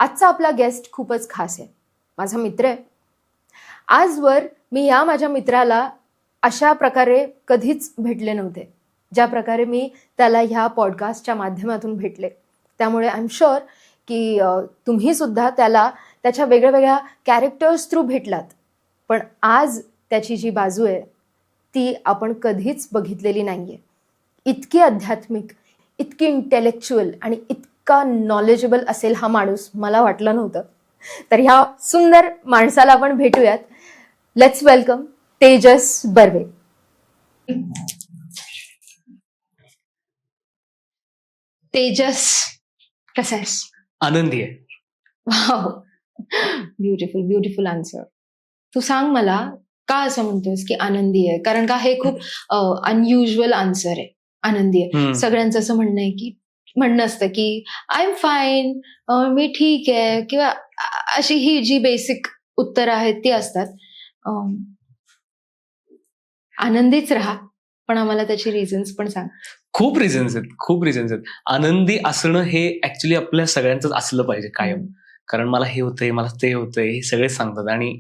आजचा आपला गेस्ट खूपच खास आहे, माझा मित्र आहे. आजवर मी या माझ्या मित्राला अशा प्रकारे कधीच भेटले नव्हते, ज्या प्रकारे मी त्याला ह्या पॉडकास्टच्या माध्यमातून भेटले. त्यामुळे आय एम शुअर की तुम्ही सुद्धा त्याला त्याच्या वेगळ्या वेगळ्या कॅरेक्टर्स थ्रू भेटलात. पण आज त्याची जी बाजू आहे ती आपण कधीच बघितलेली नाही आहे. इतकी आध्यात्मिक, इतकी इंटेलेक्च्युअल आणि इतका नॉलेजेबल असेल हा माणूस मला वाटलं नव्हतं. तर ह्या सुंदर माणसाला आपण भेटूयात. Let's welcome Tejas Barve. तेजस, कसा आहेस? आनंदी आहे. Beautiful beautiful answer. तू सांग मला का असं म्हणतोस की आनंदी आहे? कारण का हे खूप अनयुज्युअल आन्सर आहे. आनंदी आहे. सगळ्यांचं असं म्हणणं असतं की आय एम फाईन, मी ठीक आहे, किंवा अशी ही जी बेसिक उत्तरं आहेत ती असतात. आनंदीच राहा, पण आम्हाला त्याची रिझन्स पण सांग. खूप रिझन्स आहेत. आनंदी असणं हे ऍक्च्युली आपल्या सगळ्यांचंच असलं पाहिजे कायम. कारण मला हे होतंय, मला ते होतंय, हे सगळेच सांगतात आणि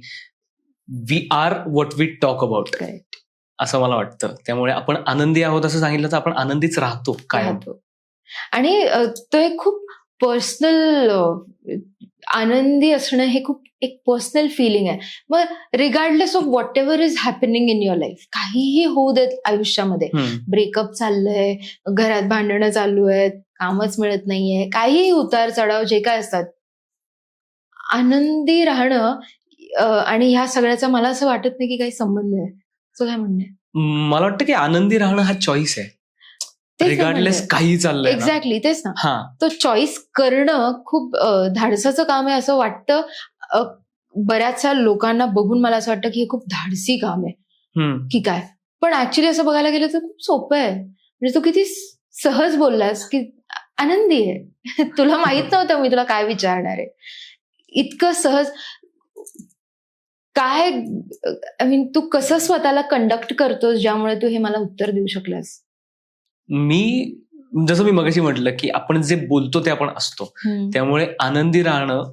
we are what we talk about, असं मला वाटतं. त्यामुळे आपण आनंदी आहोत असं सांगितलं तर आपण आनंदीच राहतो कायम. आणि तो एक खूप पर्सनल, आनंदी असणं हे खूप एक पर्सनल फिलिंग आहे. मग regardless of what ever is happening in your life, काहीही होऊ देत आयुष्यामध्ये, ब्रेकअप चाललंय, घरात भांडणं चालू आहेत, कामच मिळत नाहीये, काहीही उतार चढाव जे काय असतात, आनंदी राहणं आणि ह्या सगळ्याचा मला असं वाटत नाही की काही संबंध आहे. तुझं काय म्हणणं आहे? मला वाटतं की आनंदी राहणं हा चॉईस आहे, रिगार्डलेस काही चाललंय. एक्झॅक्टली तेच ना. तो चॉईस करणं खूप धाडसाचं काम आहे असं वाटतं. बऱ्याचशा लोकांना बघून मला असं वाटतं की हे खूप धाडसी काम आहे की काय, पण ऍक्च्युली असं बघायला गेलं तर खूप सोपं आहे. म्हणजे तू किती सहज बोललास की आनंदी आहे. तुला माहित नव्हतं मी तुला काय विचारणार आहे. इतकं सहज काय, आय मीन तू कसं स्वतःला कंडक्ट करतोस ज्यामुळे तू हे मला उत्तर देऊ शकलास? जसं मी मगाशी म्हटलं की आपण जे बोलतो ते आपण असतो. त्यामुळे आनंदी राहणं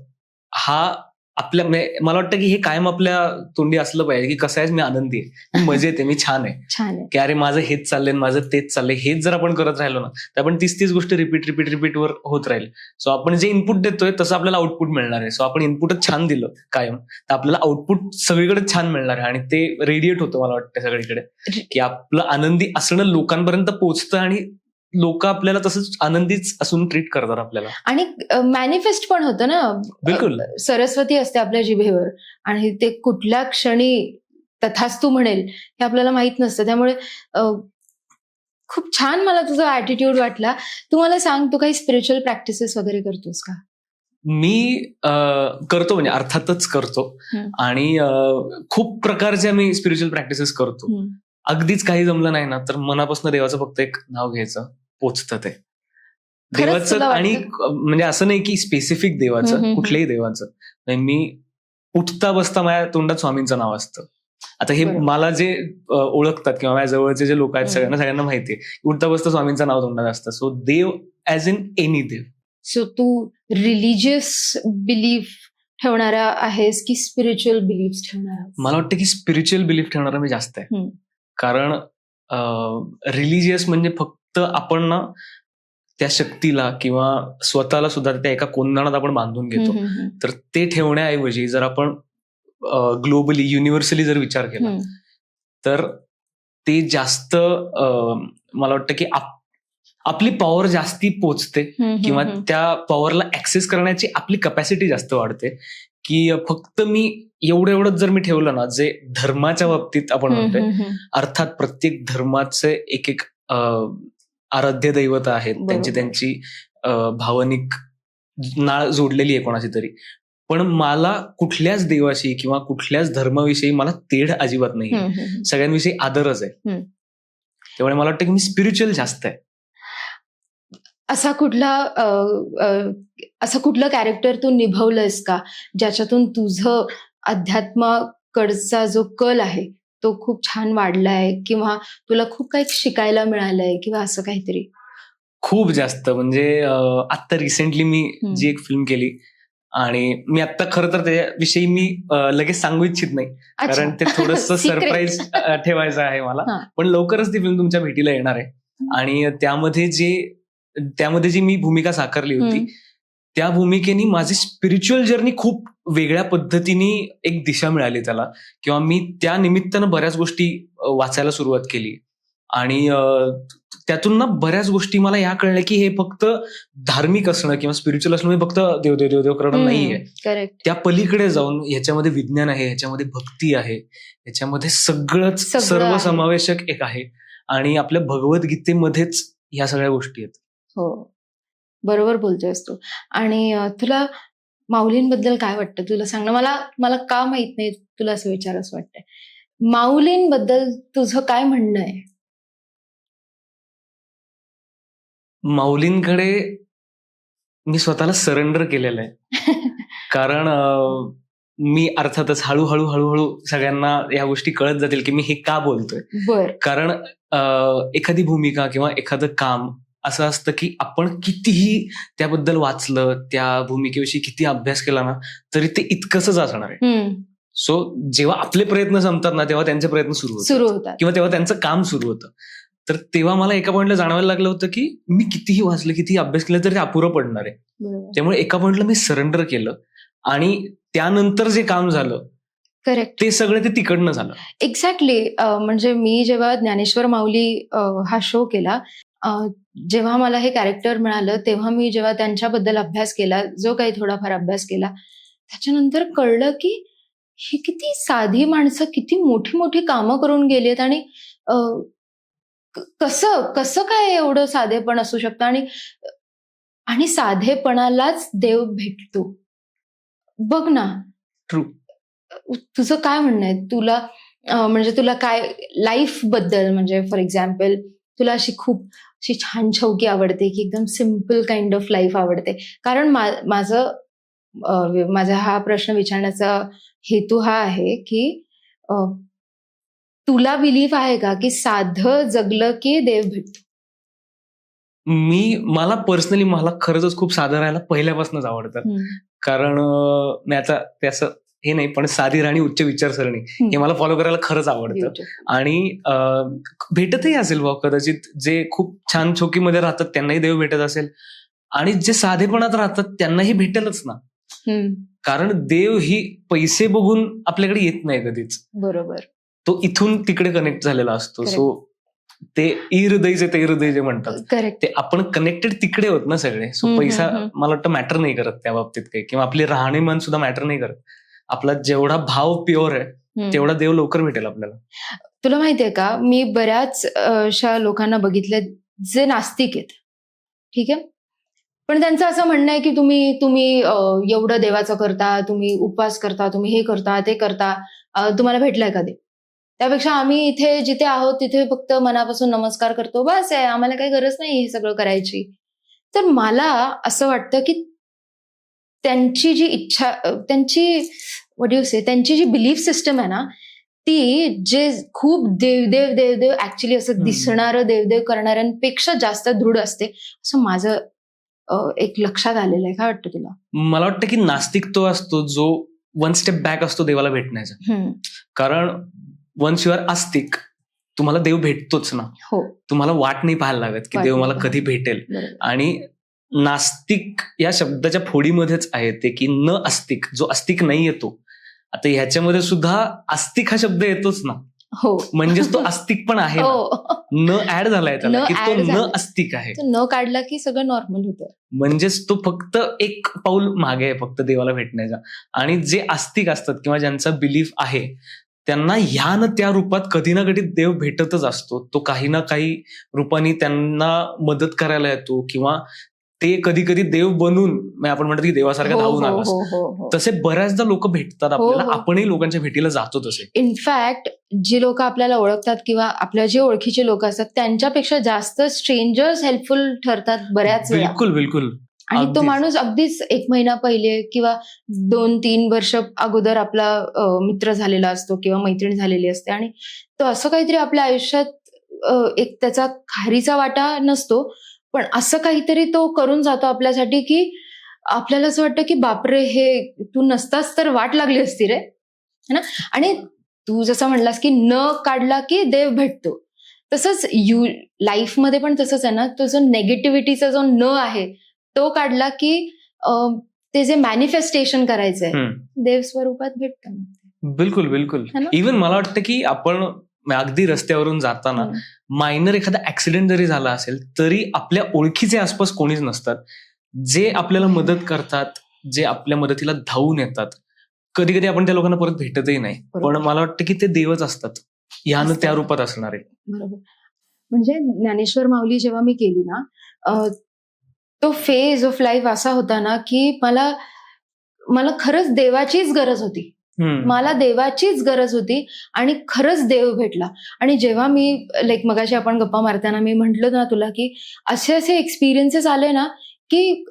हा मला वाटतं की हे कायम आपल्या तोंडी असलं पाहिजे की कसं आहे, मी आनंदी आहे, मी मजेत आहे, मी छान आहे, की अरे माझं हेच चाललंय, माझं तेच चाललंय. हेच जर आपण करत राहिलो ना तर आपण तीच गोष्ट रिपीट वर होत राहील. सो आपण जे इनपुट देतोय तसं आपल्याला आउटपुट मिळणार आहे. सो आपण इनपुटच छान दिलं कायम तर आपल्याला आउटपुट सगळीकडे छान मिळणार आहे आणि ते रेडिएट होतं मला वाटतं सगळीकडे, की आपलं आनंदी असणं लोकांपर्यंत पोहोचतं आणि लोक आपल्याला तसंच आनंदीच असून ट्रीट करतात आपल्याला. आणि मॅनिफेस्ट पण होतं ना. बिलकुल. सरस्वती असते आपल्या जिभेवर आणि ते कुठल्या क्षणी तथास्तू म्हणेल हे आपल्याला माहित नसतं. त्यामुळे खूप छान मला तुझा ऍटिट्यूड वाटला. तू मला सांग, तू काही स्पिरिच्युअल प्रॅक्टिसेस वगैरे करतोस का? मी करतो, म्हणजे अर्थातच करतो. आणि खूप प्रकारच्या मी स्पिरिच्युअल प्रॅक्टिसेस करतो. अगदीच काही जमलं नाही ना तर मनापासून देवाचं फक्त एक नाव घ्यायचं, पोचतं ते देवाचं. आणि म्हणजे असं नाही की स्पेसिफिक देवाचं, कुठल्याही देवाचं. मी उठता बसता माझ्या तोंडात स्वामींचं नाव असतं. आता हे मला जे ओळखतात किंवा माझ्या जवळचे जे लोक आहेत सगळ्यांना माहितीये, उठता बसता स्वामींचं नाव तोंडात असतं. सो देव ऍज इन एनी देव. सो तू रिलिजियस बिलीफ ठेवणारा आहेस की स्पिरिच्युअल बिलीफ ठेवणारा? मला वाटतं की स्पिरिच्युअल बिलीफ ठेवणारा मी जास्त आहे. कारण रिलिजियस म्हणजे फक्त आपण ना त्या शक्तीला किंवा स्वतःला सुद्धा त्या एका कोंदणात आपण बांधून घेतो. तर ते ठेवण्याऐवजी जर आपण ग्लोबली, युनिव्हर्सली जर विचार केला तर ते जास्त, मला वाटतं की आपली पॉवर जास्ती पोचते किंवा त्या पॉवरला ऍक्सेस करण्याची आपली कपॅसिटी जास्त वाढते. की फक्त मी एवढंच जर मी ठेवलं ना, जे धर्माच्या बाबतीत आपण म्हणतोय, अर्थात प्रत्येक धर्माचे एक आराध्य दैवत आहेत, त्यांची भावनिक नाळ जोडलेली आहे कोणाची तरी. पण मला कुठल्याच देवाशी किंवा कुठल्याच धर्माविषयी मला तेढ अजिबात नाही, सगळ्यांविषयी आदरच आहे. त्यामुळे मला वाटतं की मी स्पिरिच्युअल जास्त आहे. असा कुठलं कॅरेक्टर तू निभवलंयस का ज्याच्यातून तुझं अध्यात्माकडचा जो कल आहे तो खूप छान वाढलाय किंवा तुला खूप काही शिकायला मिळालंय किंवा असं काहीतरी? खूप जास्त. म्हणजे आता रिसेंटली मी जी एक फिल्म केली आणि मी आता खरं तर त्याविषयी मी लगेच सांगू इच्छित नाही, कारण ते थोडंसं सरप्राईज ठेवायचं आहे मला. पण लवकरच ती फिल्म तुमच्या भेटीला येणार आहे. आणि त्यामध्ये जी मी भूमिका साकारली होती, त्या भूमिकेनी माझी स्पिरिच्युअल जर्नी खूप वेगळ्या पद्धतीने एक दिशा मिळाली त्याला, किंवा मी त्या निमित्तानं बऱ्याच गोष्टी वाचायला सुरुवात केली. आणि त्यातून ना बऱ्याच गोष्टी मला या कळल्या की हे फक्त धार्मिक असणं किंवा स्पिरिच्युअल असणं हे फक्त देव देव देव देव करणं नाहीये. त्या पलीकडे जाऊन ह्याच्यामध्ये विज्ञान आहे, ह्याच्यामध्ये भक्ती आहे, ह्याच्यामध्ये सगळंच सर्वसमावेशक एक आहे. आणि आपल्या भगवद्गीतेमध्येच ह्या सगळ्या गोष्टी आहेत. हो, बरोबर बोलतोयस तू. आणि तुला माऊलींबद्दल काय वाटतं? तुला सांगणं, मला का माहित नाही, तुला असं विचारावंसं वाटतंय. माऊलींबद्दल तुझं काय म्हणणं आहे? माऊलींकडे मी स्वतःला सरेंडर केलेलं आहे. कारण मी अर्थातच हळूहळू सगळ्यांना या गोष्टी कळत जातील की मी हे का बोलतोय. कारण एखादी भूमिका किंवा एखादं काम असं असतं की आपण कितीही त्याबद्दल वाचलं, त्या भूमिकेविषयी किती अभ्यास केला ना, तरी ते इतकंच असणार आहे. सो जेव्हा आपले प्रयत्न संपतात ना, तेव्हा त्यांचे प्रयत्न सुरू होतात किंवा तेव्हा त्यांचं काम सुरू होतं. तर तेव्हा मला एका पॉइंटला जाणवायला लागलं होतं की मी कितीही वाचलं, कितीही अभ्यास केला तरी ते अपुरं पडणार आहे. त्यामुळे एका पॉइंटला मी सरेंडर केलं आणि त्यानंतर जे काम झालं, करेक्ट, ते सगळं ते तिकडनं झालं. एक्झॅक्टली. म्हणजे मी जेव्हा ज्ञानेश्वर माऊली हा शो केला, जेव्हा मला हे कॅरेक्टर मिळालं, तेव्हा मी जेव्हा त्यांच्याबद्दल अभ्यास केला, जो काही थोडाफार अभ्यास केला, त्याच्यानंतर कळलं की ही किती साधी माणसं किती मोठी मोठी कामं करून गेलीत. आणि कसं काय एवढं साधेपण असू शकतं. आणि साधेपणालाच देव भेटतो. बघ ना. ट्रू. तुझं काय म्हणणं आहे? तुला म्हणजे तुला काय लाईफ बद्दल, म्हणजे फॉर एक्झाम्पल तुला अशी छान छौकी आवडते की एकदम सिम्पल काइंड ऑफ लाईफ आवडते? कारण माझा हा प्रश्न विचारण्याचा हेतू हा आहे की तुला बिलीफ आहे का की साधं जगलं की देव भेटतो? मला पर्सनली खरंच खूप साधं राहायला पहिल्यापासूनच आवडतं. कारण मी आता त्याचं हे नाही, पण साधी राणी उच्च विचारसरणी हे मला फॉलो करायला खरंच आवडतं. आणि भेटतही असेल कदाचित जे खूप छान चौकीमध्ये राहतात त्यांनाही देव भेटत असेल, आणि जे साधेपणात राहतात त्यांनाही भेटेलच ना. कारण देव ही पैसे बघून आपल्याकडे येत नाही कधीच. बरोबर. तो इथून तिकडे कनेक्ट झालेला असतो. सो ते हृदयचे ते हृदय जे म्हणतात, ते आपण कनेक्टेड तिकडे होत ना सगळे. सो पैसा मला वाटतं मॅटर नाही करत त्या बाबतीत काही, किंवा आपली राहणीमान सुद्धा मॅटर नाही करत. आपला जेवढा भाव प्युअर आहे तेवढा देव लवकर भेटेल आपल्याला. तुला माहितीये का, मी बऱ्याच अशा लोकांना बघितले जे नास्तिक आहेत, ठीक आहे, पण त्यांचं असं म्हणणं आहे की तुम्ही एवढं देवाचं करता, तुम्ही उपवास करता, तुम्ही हे करता ते करता, तुम्हाला भेटलाय का देव? त्यापेक्षा आम्ही इथे जिथे आहोत तिथे फक्त मनापासून नमस्कार करतो, बस आहे, आम्हाला काही गरज नाही हे सगळं करायची. तर मला असं वाटतं की त्यांची जी इच्छा, त्यांची जी बिलीफ सिस्टम आहे ना, ती जे खूप देवदेव देवदेव ऍक्च्युली असं दिसणारं देवदेव करणाऱ्यांपेक्षा जास्त दृढ असते, असं माझं एक लक्षात आलेलं आहे. काय वाटतं तुला? मला वाटतं की नास्तिक तो असतो जो वन स्टेप बॅक असतो देवाला भेटण्याचा. कारण वन्स यू आर आस्तिक, तुम्हाला देव भेटतोच ना. तुम्हाला वाट नाही पाहायला लागत की देव मला कधी भेटेल. आणि नास्तिक या शब्दाच्या फोडीमध्येच आहे ते की न आस्तिक, जो आस्तिक नाही येतो. आता ह्याच्यामध्ये सुद्धा आस्तिक हा शब्द येतोच ना. म्हणजेच तो आस्तिक पण आहे, न ऍड झालाय त्याला की तो न आस्तिक आहे. न काढला की सगळं नॉर्मल होतं. म्हणजेच तो फक्त एक पाऊल मागे आहे फक्त देवाला भेटण्याचा. आणि जे आस्तिक असतात किंवा ज्यांचा बिलीफ आहे त्यांना ह्या न त्या रूपात कधी ना कधी देव भेटतच असतो. तो काही ना काही रूपाने त्यांना मदत करायला येतो, किंवा ते कधी कधी देव बनून आपण म्हणतो की देवासारखा धावून आला. तसे बऱ्याचदा लोक भेटतात आपल्याला. आपणही लोकांच्या भेटीला जातो तसे. इनफॅक्ट जी लोक आपल्याला ओळखतात किंवा आपल्या जे ओळखीचे लोक असतात त्यांच्यापेक्षा जास्त स्ट्रेंजर्स हेल्पफुल ठरतात बऱ्याच वेळा. बिलकुल. आणि तो माणूस अगदीच 1 महिना पहिले किंवा 2-3 वर्ष अगोदर आपला मित्र झालेला असतो किंवा मैत्रीण झालेली असते, आणि तो असं काहीतरी आपल्या आयुष्यात एक त्याचा खारीचा वाटा नसतो, पण असं काहीतरी तो करून जातो आपल्यासाठी की आपल्याला असं वाटतं की बापरे, हे तू नसतास तर वाट लागली असती रे, है ना. आणि तू जसं म्हणलास की न काढला की देव भेटतो, तसंच लाईफमध्ये पण तसंच आहे ना. तो जो नेगेटिव्हिटीचा जो न आहे तो काढला की ते जे मॅनिफेस्टेशन करायचंय देव स्वरूपात भेटतं. बिलकुल बिलकुल. इव्हन मला वाटतं की आपण अगदी रस्त्यावरून जाताना मायनर एखादा ऍक्सिडेंट जरी झाला असेल तरी आपल्या ओळखीचे आसपास कोणीच नसतात जे आपल्याला मदत करतात, जे आपल्या मदतीला धावून येतात. कधी कधी आपण त्या लोकांना परत भेटतही नाही, पण मला वाटतं की ते देवच असतात, यानं त्या रूपात असणारे. बरोबर. म्हणजे ज्ञानेश्वर माऊली जेव्हा मी केली ना, तो फेज ऑफ लाईफ असा होता ना की मला खरंच देवाचीच गरज होती. मला देवाचीच गरज होती आणि खरंच देव भेटला. आणि जेव्हा मी मगाशी आपण गप्पा मारताना मी म्हंटल ना तुला की असे असे एक्सपिरियन्सेस आले ना की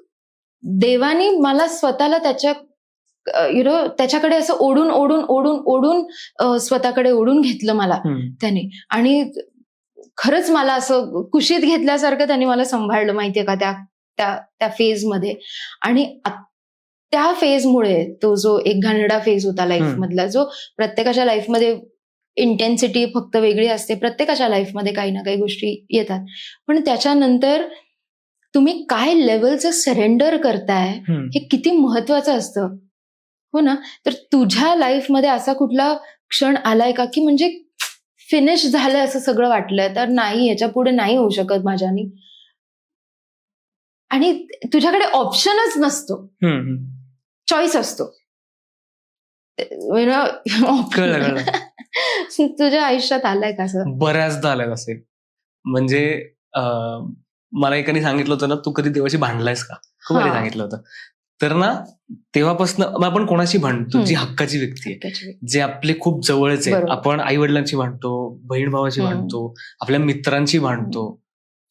देवानी मला स्वतःला त्याच्याकडे असं ओढून ओढून ओढून ओढून स्वतःकडे ओढून घेतलं मला त्याने. आणि खरंच मला असं कुशीत घेतल्यासारखं त्याने मला सांभाळलं, माहितीये का, त्या फेजमध्ये. आणि त्या फेजमुळे तो जो एक घाणेरडा फेज होता लाईफ मधला, जो प्रत्येकाच्या लाईफमध्ये इंटेन्सिटी फक्त वेगळी असते, प्रत्येकाच्या लाईफमध्ये काही ना काही गोष्टी येतात, पण त्याच्यानंतर तुम्ही काय लेवलचं सरेंडर करताय हे किती महत्वाचं असतं, हो ना. तर तुझ्या लाईफमध्ये असा कुठला क्षण आलाय का की म्हणजे फिनिश झालंय असं सगळं वाटलंय, तर नाही, याच्या पुढे नाही होऊ शकत माझ्यानी, आणि तुझ्याकडे ऑप्शनच नसतो, चॉईस असतो. तुझ्या आयुष्यात आलाय का असं? बऱ्याचदा आलाय असेल. म्हणजे मला एकाने सांगितलं होतं ना, तू कधी देवाशी भांडलायस का, खूप वेळी सांगितलं होतं. तर ना तेव्हापासून आपण कोणाशी भांडतो, जी हक्काची व्यक्ती आहे, जे आपले खूप जवळचे आहे. आपण आई वडिलांची भांडतो, बहीण भावाची भांडतो, आपल्या मित्रांची भांडतो,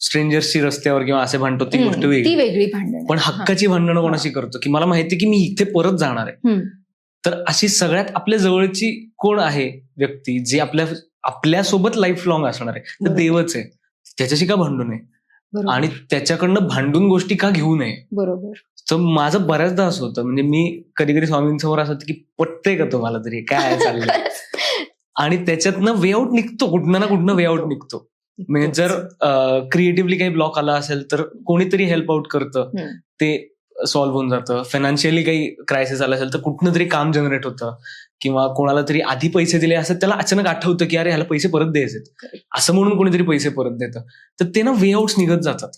स्ट्रेंजर्सची रस्त्यावर किंवा असे भांडतो, ती गोष्ट वेगळी भांडण. पण हक्काची भांडणं कोणाशी करतो की मला माहिती की मी इथे परत जाणार आहे. तर अशी सगळ्यात आपल्या जवळची कोण आहे व्यक्ती जी आपल्यासोबत लाईफ लॉंग असणार आहे, तर देवच आहे. त्याच्याशी का भांडू नये आणि त्याच्याकडनं भांडून गोष्टी का घेऊ नये. बरोबर. तर माझं बऱ्याचदा असं होतं, म्हणजे मी कधी कधी स्वामींसमोर असं होतं की पटतंय का तुम्हाला तरी काय चाललंय, आणि त्याच्यातनं वे आउट निघतो, कुठनं ना कुठनं वे आउट निघतो. म्हणजे जर क्रिएटिव्हली काही ब्लॉक आला असेल तर कोणीतरी हेल्प आउट करतं, ते सॉल्व्ह होऊन जातं. फायनान्शियली काही क्रायसिस आला असेल तर कुठनं तरी काम जनरेट होतं, किंवा कोणाला तरी आधी पैसे दिले असं त्याला अचानक आठवतं की अरे ह्याला पैसे परत द्यायचे, असं म्हणून कोणीतरी पैसे परत देतं. तर ते ना वे आउट्स निघत जातात.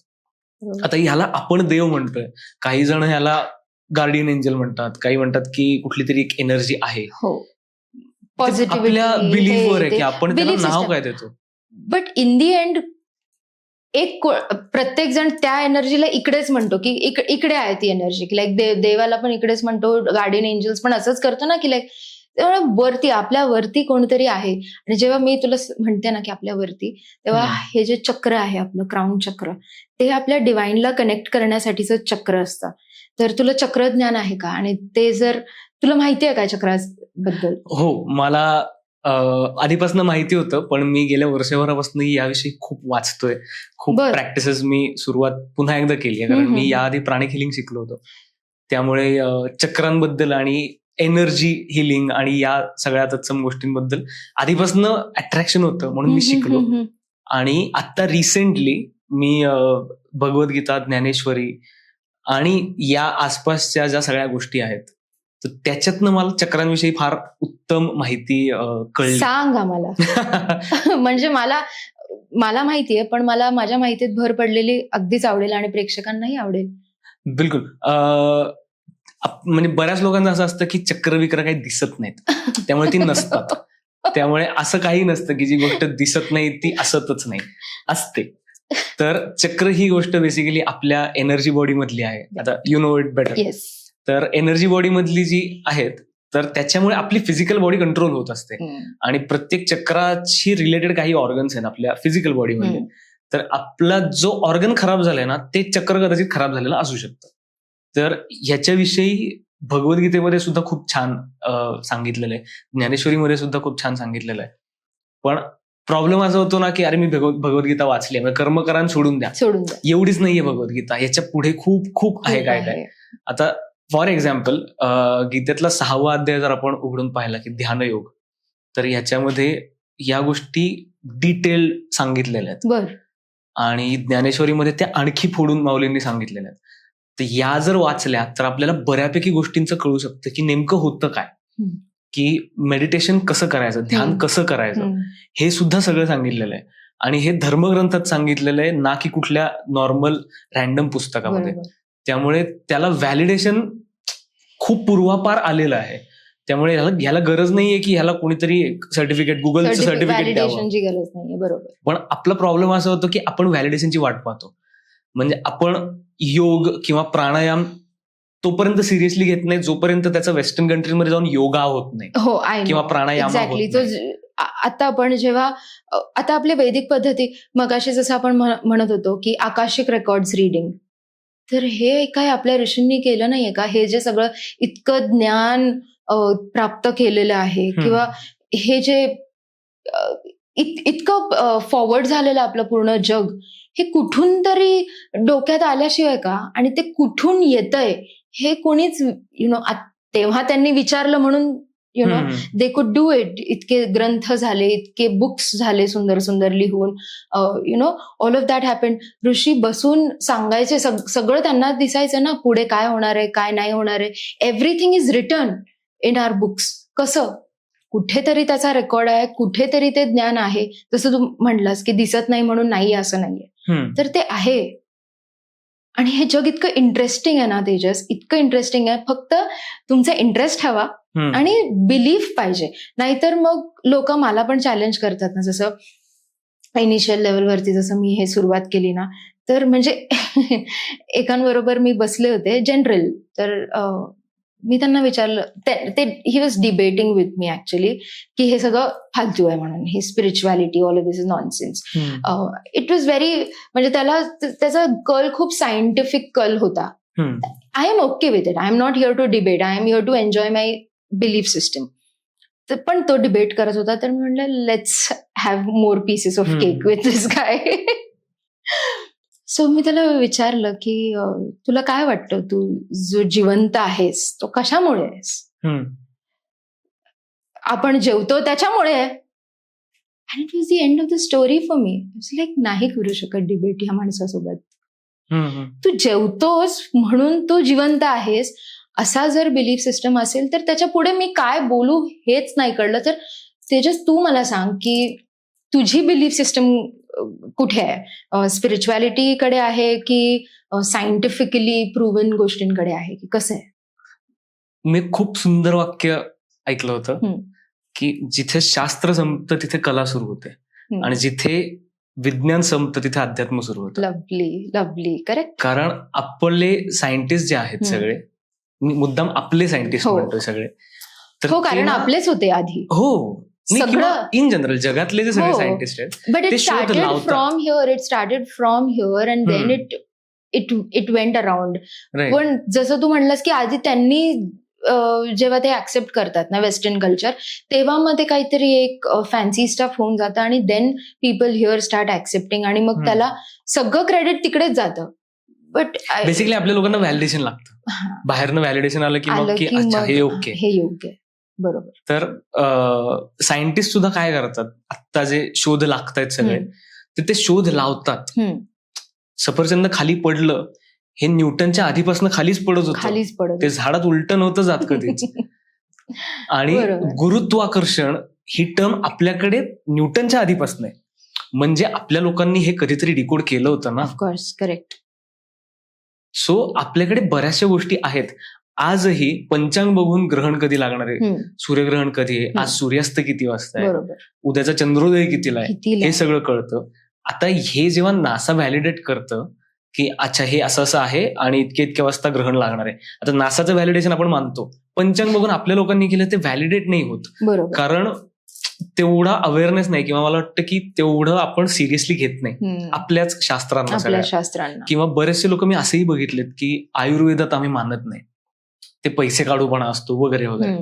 आता ह्याला आपण देव म्हणतोय, काही जण ह्याला गार्डियन एंजल म्हणतात, काही म्हणतात की कुठली तरी एक एनर्जी आहे, आपल्या बिलीफवर आहे की आपण त्याला नाव काय देतो. बट इन दी एंड प्रत्येक जण त्या एनर्जीला इकडेच म्हणतो की इकडे आहे ती एनर्जी, की देवाला पण इकडेच म्हणतो, गार्डियन एंजल्स पण असंच करतो ना, की वरती, आपल्या वरती कोणतरी आहे. आणि जेव्हा मी तुला म्हणते ना की आपल्या वरती, तेव्हा हे जे चक्र आहे आपलं क्राऊन चक्र, ते आपल्या डिवाइनला कनेक्ट करण्यासाठीचं चक्र असतं. तर तुला चक्रज्ञान आहे का, आणि ते जर तुला माहिती आहे काय चक्राबद्दल? हो, मला आधीपासून माहिती होतं, पण मी गेल्या वर्षभरापासून याविषयी खूप वाचतोय, खूप प्रॅक्टिसेस मी सुरुवात पुन्हा एकदा केली आहे, कारण मी याआधी प्राणिक हिलिंग शिकलो होतो. त्यामुळे चक्रांबद्दल आणि एनर्जी हिलिंग आणि या सगळ्या तत्सम गोष्टींबद्दल आधीपासून अट्रॅक्शन होतं, म्हणून मी शिकलो. आणि आता रिसेंटली मी भगवद्गीता, ज्ञानेश्वरी आणि या आसपासच्या ज्या सगळ्या गोष्टी आहेत, तर त्याच्यातनं मला चक्रांविषयी फार उत्तम माहिती कळली. सांग आम्हाला. म्हणजे मला माहितीये, पण मला माझ्या माहितीत भर पडलेली अगदीच आवडेल आणि प्रेक्षकांनाही आवडेल. बिलकुल. म्हणजे बऱ्याच लोकांना असं असतं की चक्र विक्र काही दिसत नाहीत, त्यामुळे ती नसतात. त्यामुळे असं काही नसतं की जी गोष्ट दिसत नाही ती असतच नाही, असते. तर चक्र ही गोष्ट बेसिकली आपल्या एनर्जी बॉडी मधली आहे. आता यु नो इट बेटर. तर एनर्जी बॉडी मधली जी आहेत, तर त्याच्यामुळे आपली फिजिकल बॉडी कंट्रोल होत असते. आणि प्रत्येक चक्राशी रिलेटेड काही ऑर्गन्स आहेत आपल्या फिजिकल बॉडीमध्ये. तर आपला जो ऑर्गन खराब झालाय ना, ते चक्र कदाचित खराब झालेलं असू शकतं. तर ह्याच्याविषयी भगवद्गीतेमध्ये सुद्धा खूप छान सांगितलेलं आहे, ज्ञानेश्वरीमध्ये सुद्धा खूप छान सांगितलेलं आहे. पण प्रॉब्लेम असा होतो ना की अरे मी भगवद्गीता वाचली, कर्म करा सोडून द्या, एवढीच नाहीये भगवद्गीता, याच्या पुढे खूप खूप आहे काय काय. आता फॉर एक्झाम्पल गीतेतला 6वा अध्याय जर आपण उघडून पाहिला की ध्यानयोग, तर ह्याच्यामध्ये या गोष्टी डिटेल सांगितलेल्या आहेत. बर. आणि ज्ञानेश्वरीमध्ये त्या आणखी फोडून माऊलींनी सांगितलेल्या आहेत. तर या जर वाचल्या तर आपल्याला बऱ्यापैकी गोष्टींचं कळू शकतं की नेमकं होतं काय, की मेडिटेशन कसं करायचं, ध्यान कसं करायचं, हे सुद्धा सगळं सांगितलेलं आहे. आणि हे धर्मग्रंथात सांगितलेलं आहे, ना की कुठल्या नॉर्मल रॅन्डम पुस्तकामध्ये. त्यामुळे त्याला व्हॅलिडेशन खूप पूर्वापार आलेलं आहे. त्यामुळे ह्याला गरज नाहीये की ह्याला कोणीतरी सर्टिफिकेट, गुगलचं सर्टिफिकेट द्यावं. गरज नाहीये. बरोबर. पण आपला प्रॉब्लेम असा होतो की आपण व्हॅलिडेशनची वाट पाहतो. म्हणजे आपण योग किंवा प्राणायाम तोपर्यंत सिरियसली घेत नाही जोपर्यंत त्याचा वेस्टर्न कंट्रीमध्ये जाऊन योगा होत नाही. हो, किंवा प्राणायाम होत नाही. आता आपण जेव्हा आता आपल्या वैदिक पद्धती, मगाशी जसं आपण म्हणत होतो की आकाशिक रेकॉर्ड्स रीडिंग, तर हे काय आपल्या ऋषींनी केलं नाहीये का? हे जे सगळं इतकं ज्ञान प्राप्त केलेलं आहे, किंवा हे जे इतकं फॉरवर्ड झालेलं आपलं पूर्ण जग, हे कुठून तरी डोक्यात आल्याशिवाय का, आणि ते कुठून येतंय हे कोणीच तेव्हा त्यांनी विचारलं म्हणून दे कुड डू इट. इतके ग्रंथ झाले, इतके बुक्स झाले सुंदर सुंदर लिहून, ऑल ऑफ दॅट हॅपन. ऋषी बसून सांगायचे, सगळं त्यांना दिसायचं ना पुढे काय होणार आहे, काय नाही होणार आहे. Everything is written in our books. कसं? कुठेतरी त्याचा रेकॉर्ड आहे, कुठेतरी ते ज्ञान आहे. जसं तू म्हणलास की दिसत नाही म्हणून नाही असं नाहीये, तर ते आहे. आणि हे जग इतकं इंटरेस्टिंग आहे ना तेजस, इतकं इंटरेस्टिंग आहे. फक्त तुमचा इंटरेस्ट हवा आणि बिलीफ पाहिजे. नाहीतर मग लोक मला पण चॅलेंज करतात ना, जसं इनिशियल लेवलवरती जसं मी हे सुरुवात केली ना, तर म्हणजे एकांबरोबर मी बसले होते जनरल, तर मी त्यांना विचारलं, ते he was debating with me actually, की हे सगळं फालतू आहे म्हणून, ही spirituality, all of this is nonsense. It was very, म्हणजे त्याचा कल खूप सायंटिफिक कल होता. I am okay with it. I am not here to debate, I am here to enjoy my belief system. पण तो डिबेट करत होता, तर मी म्हणलं let's have more pieces of cake with this guy. So मी त्याला विचारलं की तुला काय वाटतं, तू जो जिवंत आहेस तो कशामुळे आहेस? आपण जेवतो त्याच्यामुळे. And it was the end of the story for me. Like नाही करू शकत डिबेट ह्या माणसासोबत. तू जेवतोस म्हणून तू जिवंत आहेस, असा जर बिलीफ सिस्टम असेल तर त्याच्या पुढे मी काय बोलू हेच नाही कळलं. तर तेजस, तू मला सांग की तुझी बिलीफ सिस्टम कुठे आहे? स्पिरिच्युअलिटीकडे आहे की सायंटिफिकली प्रूव्हन गोष्टींकडे आहे, की कसं आहे? मी खूप सुंदर वाक्य ऐकलं होतं की जिथे शास्त्र संपतं तिथे कला सुरू होते, आणि जिथे विज्ञान संपतं तिथे अध्यात्म सुरू होतं. Lovely lovely, correct. कारण आपले सायंटिस्ट जे आहेत सगळे, मी मुद्दाम आपले सायंटिस्ट म्हणतोय सगळे, हो, कारण आपलेच होते आधी. हो, इन जनरल जगातले जे सगळे सायंटिस्ट आहेत, but it started from here and then it went around. पण जसं तू म्हणलास की आधी त्यांनी जेव्हा ते ऍक्सेप्ट करतात ना वेस्टर्न कल्चर, तेव्हा मध्ये काहीतरी एक फॅन्सी स्टफ होऊन जातं, आणि then people here start accepting, आणि मग त्याला सगळं क्रेडिट तिकडेच जातं. बट बेसिकली आपल्या लोकांना व्हॅलिडेशन लागतं. बाहेरनं व्हॅलिडेशन आलं की मग अच्छा हे योग्य, हे योग्य. बरोबर. तर सायंटिस्ट सुद्धा काय करतात, आता जे शोध लागतायत सगळे, ते शोध लावतात. सफरचंद खाली पडलं हे न्यूटनच्या आधीपासून खालीच पडत होतं, ते झाडात उलट नव्हतं जात कधीच. आणि गुरुत्वाकर्षण ही टर्म आपल्याकडे न्यूटनच्या आधीपासून आहे. म्हणजे आपल्या लोकांनी हे कधीतरी डिकोड केलं होतं ना. Of course, correct. सो आपल्याकडे बऱ्याचशा गोष्टी आहेत. आजही पंचांग बघून ग्रहण कधी लागणार आहे, सूर्यग्रहण कधी आहे, आज सूर्यास्त किती वाजता आहे, उद्याचा चंद्रोदय कितीला आहे, हे सगळं कळतं. आता हे जेव्हा नासा व्हॅलिडेट करतं की अच्छा हे असं असं आहे आणि इतक्या वाजता ग्रहण लागणार आहे, आता नासाचं व्हॅलिडेशन आपण मानतो, पंचांग बघून आपल्या लोकांनी केलं ते व्हॅलिडेट नाही होत, कारण तेवढा अवेअरनेस नाही, किंवा मला वाटतं की तेवढं आपण सिरियसली घेत नाही आपल्याच शास्त्रांना. किंवा बरेचसे लोक मी असेही बघितलेत की आयुर्वेदात आम्ही मानत नाही, ते पैसे काढूपणा असतो वगैरे वगैरे.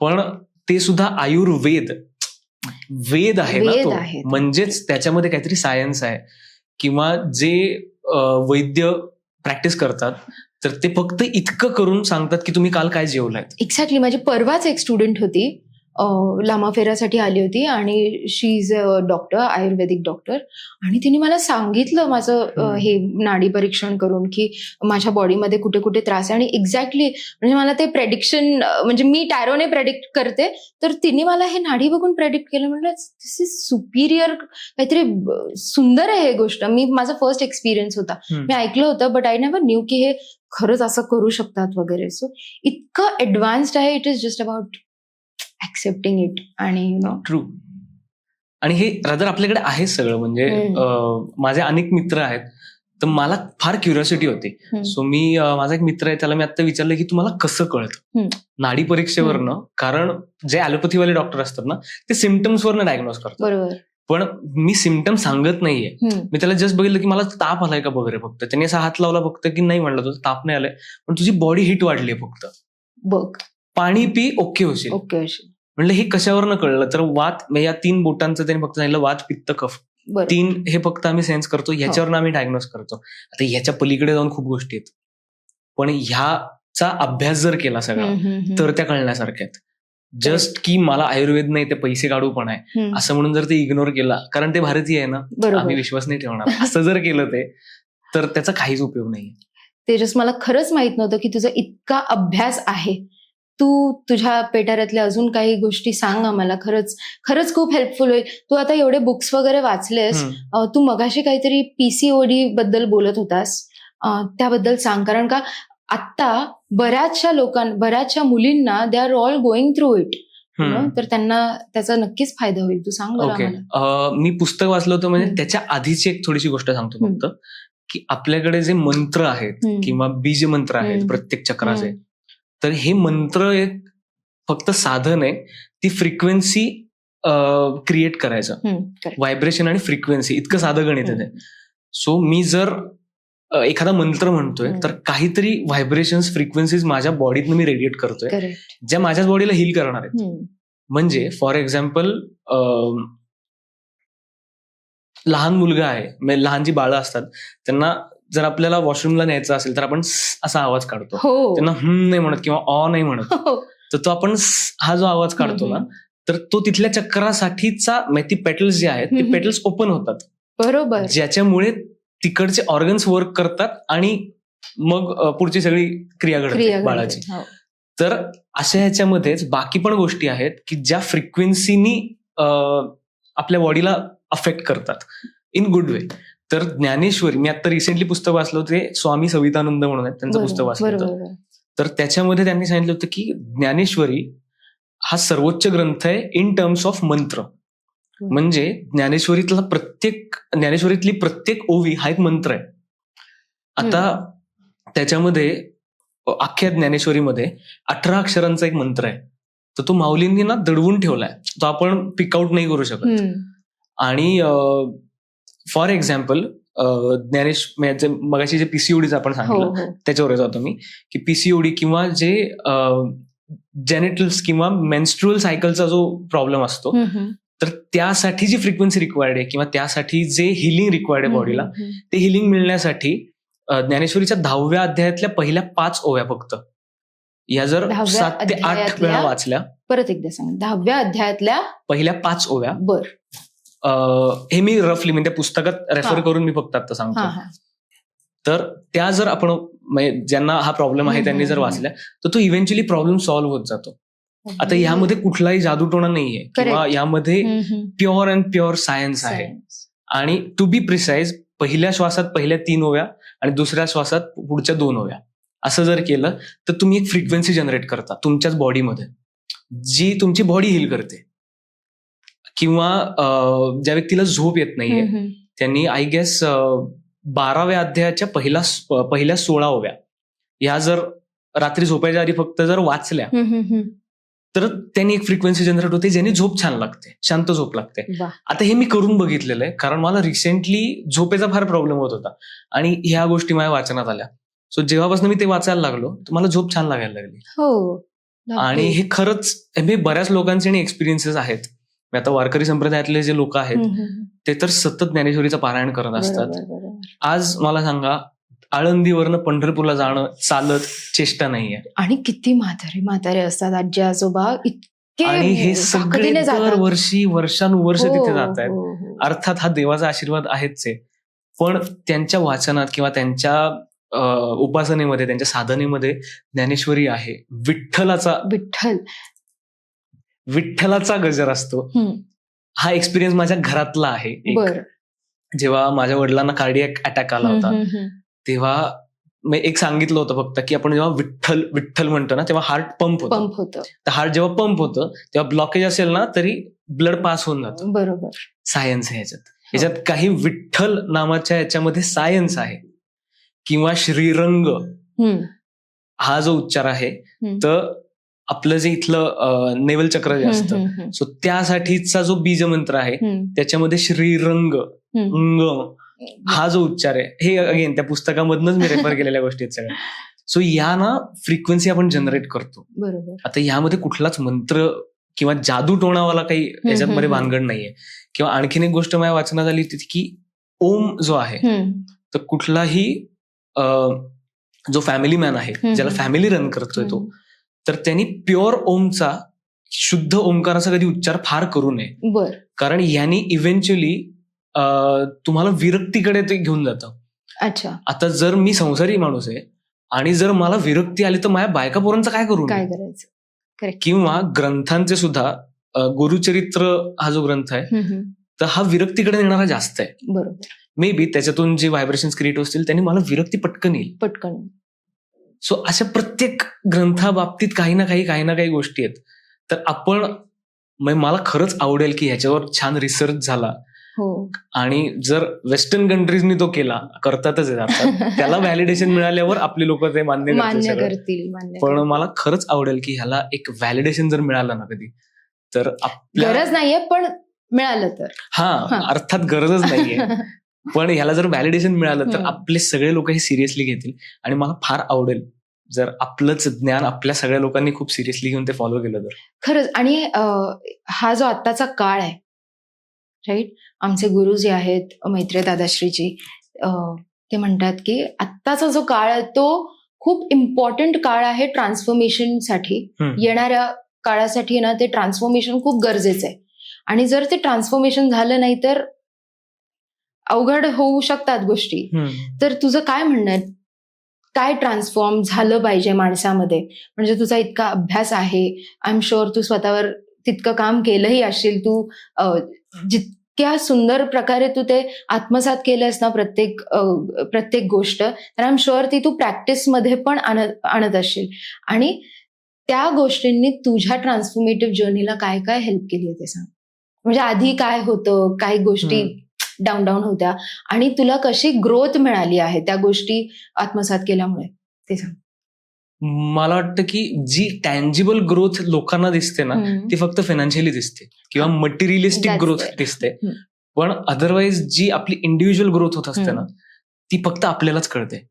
पण ते सुद्धा आयुर्वेद वेद आहे ना तो, म्हणजेच त्याच्यामध्ये काहीतरी सायन्स आहे. किंवा जे वैद्य प्रॅक्टिस करतात बरोबर. तर ते फक्त इतकं करून सांगतात की तुम्ही काल काय जेवलात. एक्झॅक्टली. माझी परवाच एक स्टुडंट होती, लामाफेरासाठी आली होती आणि she is a doctor, Ayurvedic doctor. आणि तिने मला सांगितलं माझं हे नाडी परीक्षण करून की माझ्या बॉडीमध्ये कुठे कुठे त्रास आहे. आणि एक्झॅक्टली म्हणजे मला ते प्रेडिक्शन, म्हणजे मी टॅरोने प्रेडिक्ट करते, तर तिने मला हे नाडी बघून प्रेडिक्ट केलं. म्हटलं दिस इज सुपिरियर, काहीतरी सुंदर आहे हे गोष्ट. माझा फर्स्ट एक्सपिरियन्स होता, मी ऐकलं होतं, बट आय नेव्हर न्यू की हे खरंच असं करू शकतात वगैरे. सो इतकं ऍडव्हान्स्ड आहे. It is just about accepting it. आणि यु नो, ट्रू. आणि हे रादर आपल्याकडे आहे सगळं. म्हणजे माझे अनेक मित्र आहेत, तर मला फार क्युरिओसिटी होती. सो मी माझा एक मित्र आहे, त्याला मी आता विचारलं की तुम्हाला कसं कळतं नाडी परीक्षेवरनं. कारण जे ॲलोपॅथीवाले डॉक्टर असतात ना, ते सिम्पटम्सवरनं डायग्नोज करतात. बरोबर. पण मी सिम्पटम सांगत नाहीये. मी त्याला जस्ट बघितलं की मला ताप आलाय का वगैरे, फक्त त्यांनी असा हात लावला फक्त की नाही, म्हणलं तुझा ताप नाही आलाय, पण तुझी बॉडी हीट वाढली फक्त, बघ पाणी पी, ओके होशील. ओके. म्हणलं हे कशावरनं कळलं, तर वात, या 3 बोटांचं त्यांनी फक्त सांगितलं, वात, पित्त, कफ, 3 हे फक्त आम्ही सेन्स करतो, ह्याच्यावरनं आम्ही डायग्नोज करतो. आता ह्याच्या पलीकडे जाऊन खूप गोष्टी आहेत, पण ह्याचा अभ्यास जर केला सगळा तर त्या कळण्यासारख्या आहेत. जस्ट की मला आयुर्वेद नाही, ते पैसे काढू पण आहे असं म्हणून जर ते इग्नोर केला, कारण ते भारतीय आहे ना, आम्ही विश्वास नाही ठेवणार, असं जर केलं ते, तर त्याचा काहीच उपयोग नाही. तेजस, मला खरंच माहित नव्हतं की तुझा इतका अभ्यास आहे. तू तुझ्या पेटाऱ्यातल्या अजून काही गोष्टी सांग आम्हाला. खरंच खरंच खूप हेल्पफुल होईल. तू आता एवढे बुक्स वगैरे वाचलेस, तू मगाशी काहीतरी पीसीओडी बद्दल बोलत होतास, त्याबद्दल सांग. कारण का आता बऱ्याचशा मुलींना they are all going through it, तर त्यांना त्याचा नक्कीच फायदा होईल. तू सांग बरं आम्हाला. मी पुस्तक वाचलं होतं, म्हणजे त्याच्या आधीची एक थोडीशी गोष्ट सांगतो फक्त, की आपल्याकडे जे मंत्र आहेत किंवा बीज मंत्र आहेत प्रत्येक चक्राचे, तर हे मंत्र एक फक्त साधन आहे, ती फ्रिक्वेन्सी क्रिएट करायचं, व्हायब्रेशन आणि फ्रिक्वेन्सी, इतकं साधं गणित आहे ते. सो मी जर एखादा मंत्र म्हणतोय, तर काहीतरी व्हायब्रेशन्स, फ्रिक्वेन्सीज माझ्या बॉडीतनं मी रेडिएट करतोय, ज्या माझ्याच बॉडीला हील करणार आहेत. म्हणजे फॉर एक्झाम्पल, लहान मुलगा आहे, म्हणजे लहान जी बाळं असतात, त्यांना जर आपल्याला वॉशरूमला न्यायचं असेल तर आपण असा आवाज काढतो, त्यांना नाही म्हणत किंवा ऑ नाही म्हणत, तर तो आपण हा जो आवाज काढतो ना, तर तो तिथल्या चक्रासाठीचा, ती पेटल्स जे आहेत ते पेटल्स ओपन होतात, बरोबर, ज्याच्यामुळे तिकडचे ऑर्गन्स वर्क करतात आणि मग पुढची सगळी क्रिया घडते बाळाची. तर अशा ह्याच्यामध्येच बाकी पण गोष्टी आहेत की ज्या फ्रिक्वेन्सीनी आपल्या बॉडीला अफेक्ट करतात इन गुड वे. तर ज्ञानेश्वरी, मी आता रिसेंटली पुस्तक वाचलं होतं, ते स्वामी सवितानंद म्हणून आहेत, त्यांचं पुस्तक वाचलं होतं. तर त्याच्यामध्ये त्यांनी सांगितलं होतं की ज्ञानेश्वरी हा सर्वोच्च ग्रंथ आहे इन टर्म्स ऑफ मंत्र. म्हणजे ज्ञानेश्वरीतली प्रत्येक ओवी हा एक मंत्र आहे. आता त्याच्यामध्ये अख्ख्या ज्ञानेश्वरीमध्ये 18 अक्षरांचा एक मंत्र आहे, तर तो माऊलींनी ना दडवून ठेवलाय, तो आपण पिकआउट नाही करू शकत. आणि फॉर एक्झाम्पल, मगाशी जे पीसीओडीचं आपण सांगितलं त्याच्यावर जातो मी, की पीसीओडी किंवा जे जेनेटल्स किंवा मेन्स्ट्रुअल सायकलचा जो प्रॉब्लेम असतो, तर त्यासाठी जी फ्रिक्वेन्सी रिक्वायर्ड आहे किंवा त्यासाठी जे हिलिंग रिक्वायर्ड आहे बॉडीला, ते हिलिंग मिळण्यासाठी ज्ञानेश्वरीच्या 10व्या अध्यायातल्या पहिल्या 5 ओव्या फक्त, या जर 7 ते 8 वेळा वाचल्या, परत एकदा सांग, 10व्या अध्यायातल्या पहिल्या 5 ओव्या, बर, हे मी रफली म्हणजे पुस्तकात रेफर करून मी फक्त आता सांगतो. तर त्या जर आपण, ज्यांना हा प्रॉब्लेम आहे त्यांनी जर वाचल्या, तर तो इव्हेंच्युअली प्रॉब्लेम सॉल्व्ह होत जातो. आता यामध्ये कुठलाही जादूटोणा नाहीये किंवा यामध्ये प्युअर अँड प्युअर सायन्स आहे. आणि टू बी प्रिसाइज, पहिल्या श्वासात पहिल्या 3 ओव्या आणि दुसऱ्या श्वासात पुढच्या 2 ओव्या, असं जर केलं तर तुम्ही एक फ्रिक्वेन्सी जनरेट करता तुमच्याच बॉडीमध्ये, जी तुमची बॉडी हील करते. किंवा ज्या व्यक्तीला झोप येत नाहीये, त्यांनी आय गेस 12व्या अध्यायाच्या पहिल्या 16 ओव्या ह्या जर रात्री झोपायच्या आधी फक्त जर वाचल्या, तर त्यांनी एक फ्रिक्वेन्सी जनरेट होते, ज्याने झोप छान लागते, शांत झोप लागते. आता हे मी करून बघितलेलं आहे, कारण मला रिसेंटली झोपेचा फार प्रॉब्लेम होत होता आणि ह्या गोष्टी माझ्या वाचनात आल्या. सो जेव्हापासून मी ते वाचायला लागलो, तर मला झोप छान लागायला लागली. आणि हे खरंच बऱ्याच लोकांचे एक्सपिरियन्सेस आहेत. आता वारकरी संप्रदायातले जे लोक आहेत ते तर सतत ज्ञानेश्वरीचं पारायण करत असतात. आज मला सांगा, आळंदीवरनं पंढरपूरला जाणं चालत चेष्टा नाहीये. आणि किती म्हातारे असतात, आजी आजोबा इतके आणि हे सगळे ताकदीने जातात. दरवर्षी वर्षानुवर्ष हो, तिथे जात आहेत. हो. अर्थात हा देवाचा आशीर्वाद आहेच आहे, पण त्यांच्या वाचनात किंवा त्यांच्या उपासनेमध्ये, त्यांच्या साधनेमध्ये ज्ञानेश्वरी आहे. विठ्ठलाचा गजर असतो. हा एक्सपिरियन्स माझ्या घरातला आहे. जेव्हा माझ्या वडिलांना कार्डियक अटॅक आला होता तेव्हा मी एक सांगितलं होतं फक्त की आपण जेव्हा विठ्ठल विठ्ठल म्हणतो ना तेव्हा हार्ट पंप होतं. तर हार्ट जेव्हा पंप होतं तेव्हा ब्लॉकेज असेल ना तरी ब्लड पास होऊन जातं. बरोबर. सायन्स आहे याच्यात काही विठ्ठल नावाच्या याच्यामध्ये सायन्स आहे. किंवा श्रीरंग हा जो उच्चार आहे तर आपलं जे इथलं नेवल चक्र जे असतं सो त्यासाठीचा जो बीज मंत्र आहे त्याच्यामध्ये श्रीरंग हा जो उच्चार आहे हे अगेन त्या पुस्तकामधूनच मी रेफर केलेल्या गोष्टी आहेत सगळ्या. सो या ना फ्रिक्वेन्सी आपण जनरेट करतो. बरोबर. आता यामध्ये कुठलाच मंत्र किंवा जादू टोणावाला काही याच्यामध्ये भानगड नाहीये. किंवा आणखीन एक गोष्ट माझ्या वाचनात आली होती की ओम जो आहे तर कुठलाही जो फॅमिली मॅन आहे ज्याला फॅमिली रन करतोय तो तर त्यांनी प्युअर ओमचा शुद्ध ओंकाराचा कधी उच्चार फार करू नये. कारण यांनी इव्हेंच्युअली तुम्हाला विरक्तीकडे ते घेऊन जातं. अच्छा. आता जर मी संसारी माणूस आहे आणि जर मला विरक्ती आली तर माझ्या बायका पोरांचं काय करायचं. किंवा ग्रंथांचे सुद्धा गुरुचरित्र हा जो ग्रंथ आहे तर हा विरक्तीकडे नेणारा जास्त आहे. बरोबर. मे बी त्याच्यातून जे व्हायब्रेशन क्रिएट होतील त्यांनी मला विरक्ती पटकन येईल. सो अशा प्रत्येक ग्रंथाबाबतीत काही ना काही गोष्टी आहेत. तर आपण मला खरंच आवडेल की ह्याच्यावर छान रिसर्च झाला. आणि जर वेस्टर्न कंट्रीजनी तो केला करतातच त्याला व्हॅलिडेशन मिळाल्यावर आपली लोक ते मान्य करतील. पण मला खरंच आवडेल की ह्याला एक व्हॅलिडेशन जर मिळालं ना कधी तर गरज नाहीये पण मिळालं तर अर्थात गरजच नाहीये पण ह्याला जर व्हॅलिडेशन मिळालं तर आपले सगळे लोक हे सिरियसली घेतील. आणि मला फार आवडेल जर आपलंच ज्ञान आपल्या सगळ्या लोकांनी खूप सिरियसली घेऊन ते फॉलो केलं तर. खरंच. आणि हा जो आत्ताचा काळ आहे राईट, आमचे गुरु जे आहेत मैत्रेय दादाश्रीजी ते म्हणतात की आत्ताचा जो काळ आहे तो खूप इम्पॉर्टंट काळ आहे ट्रान्सफॉर्मेशनसाठी. येणाऱ्या काळासाठी ना ते ट्रान्सफॉर्मेशन खूप गरजेचं आहे. आणि जर ते ट्रान्सफॉर्मेशन झालं नाही तर अवघड होऊ शकतात गोष्टी. तर तुझं काय म्हणणं आहे, काय ट्रान्सफॉर्म झालं पाहिजे माणसामध्ये? म्हणजे तुझा इतका अभ्यास आहे, आय एम शुअर तू स्वतःवर तितकं काम केलंही असशील. तू जितक्या सुंदर प्रकारे तू ते आत्मसात केलंस ना प्रत्येक गोष्ट, तर आय एम शुअर ती तू प्रॅक्टिसमध्ये पण आणत असशील. आणि त्या गोष्टींनी तुझ्या ट्रान्सफॉर्मेटिव्ह जर्नीला काय काय हेल्प केली आहे ते सांग. म्हणजे आधी काय होतं, काही गोष्टी डाऊन होत्या आणि तुला कशी ग्रोथ मिळाली आहे त्या गोष्टी आत्मसात केल्यामुळे ते सांग. मला वाटतं की जी टँजिबल ग्रोथ लोकांना दिसते ना ती फक्त फायनान्शियली दिसते किंवा मटेरियलिस्टिक ग्रोथ दिसते. पण अदरवाईज जी आपली इंडिव्हिज्युअल ग्रोथ होत असते ना ती फक्त आपल्यालाच कळते.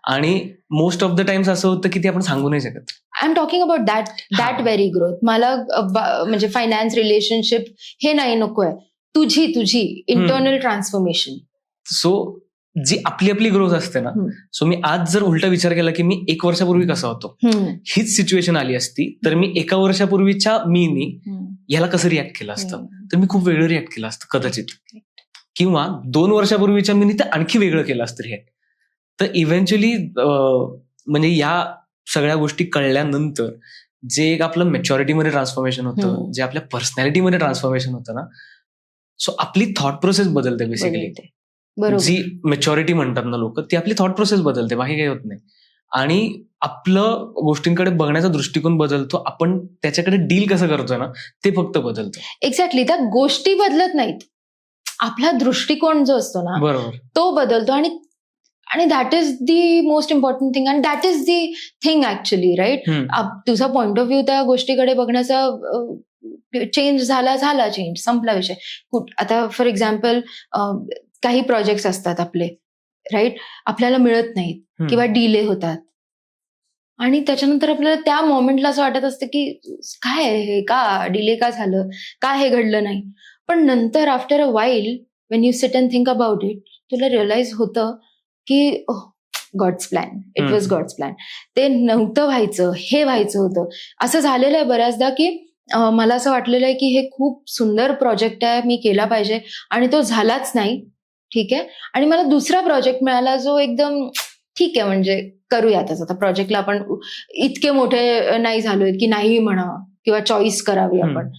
आणि मोस्ट ऑफ द टाइम्स असं होतं की ती आपण सांगू नाही शकत. I am talking about that very growth. मला म्हणजे फायनान्स, रिलेशनशिप हे नाही नकोय. तुझी इंटरनल ट्रान्सफॉर्मेशन. सो जी आपली ग्रोथ असते ना. सो मी आज जर उलटा विचार केला की मी 1 वर्षापूर्वी कसा होतो, हीच सिच्युएशन आली असती तर मी 1 वर्षापूर्वीच्या मीनी याला कसं रिॲक्ट केलं असतं तर मी खूप वेगळं रिॲक्ट केलं असतं कदाचित. किंवा 2 वर्षापूर्वीच्या मीनी ते आणखी वेगळं केलं असतं रिॲक्ट. तर इव्हेंच्युअली म्हणजे या सगळ्या गोष्टी कळल्यानंतर जे एक आपलं मॅच्युरिटीमध्ये ट्रान्सफॉर्मेशन होतं, जे आपल्या पर्सनॅलिटीमध्ये ट्रान्सफॉर्मेशन होतं ना, सो आपली थॉट प्रोसेस बदलते बेसिकली. जी मॅच्युरिटी म्हणतात ना लोक, ती आपली थॉट प्रोसेस बदलते, बाकी काही होत नाही. आणि आपलं गोष्टींकडे बघण्याचा दृष्टिकोन बदलतो. आपण त्याच्याकडे डील कसं करतोय ना ते फक्त बदलतं. एक्झॅक्टली. त्या गोष्टी बदलत नाहीत, आपला दृष्टिकोन जो असतो ना बरोबर तो बदलतो. आणि that is the most important thing and that is the thing actually right. तुझा पॉइंट ऑफ व्ह्यू त्या गोष्टीकडे बघण्याचा चेंज झाला चेंज संपला विषय. आता फॉर एक्झाम्पल काही प्रोजेक्ट्स असतात आपले राईट, आपल्याला मिळत नाहीत किंवा डिले होतात आणि त्याच्यानंतर आपल्याला त्या मोमेंटला असं वाटत असतं की काय हे, का डिले का झालं, का हे घडलं नाही. पण नंतर after a while when you sit and think about it तुला रिअलाइज होतं की God's plan, it was God's plan. ते नव्हतं व्हायचं, हे व्हायचं होतं. असं झालेलं आहे बऱ्याचदा की मला असं वाटलेलं आहे की हे खूप सुंदर प्रोजेक्ट आहे, मी केला पाहिजे, आणि तो झालाच नाही. ठीक आहे. आणि मला दुसरा प्रोजेक्ट मिळाला जो एकदम ठीक आहे, म्हणजे करूयातच आता प्रोजेक्टला आपण इतके मोठे नाही झालोय की नाही म्हणावं किंवा चॉईस करावी आपण.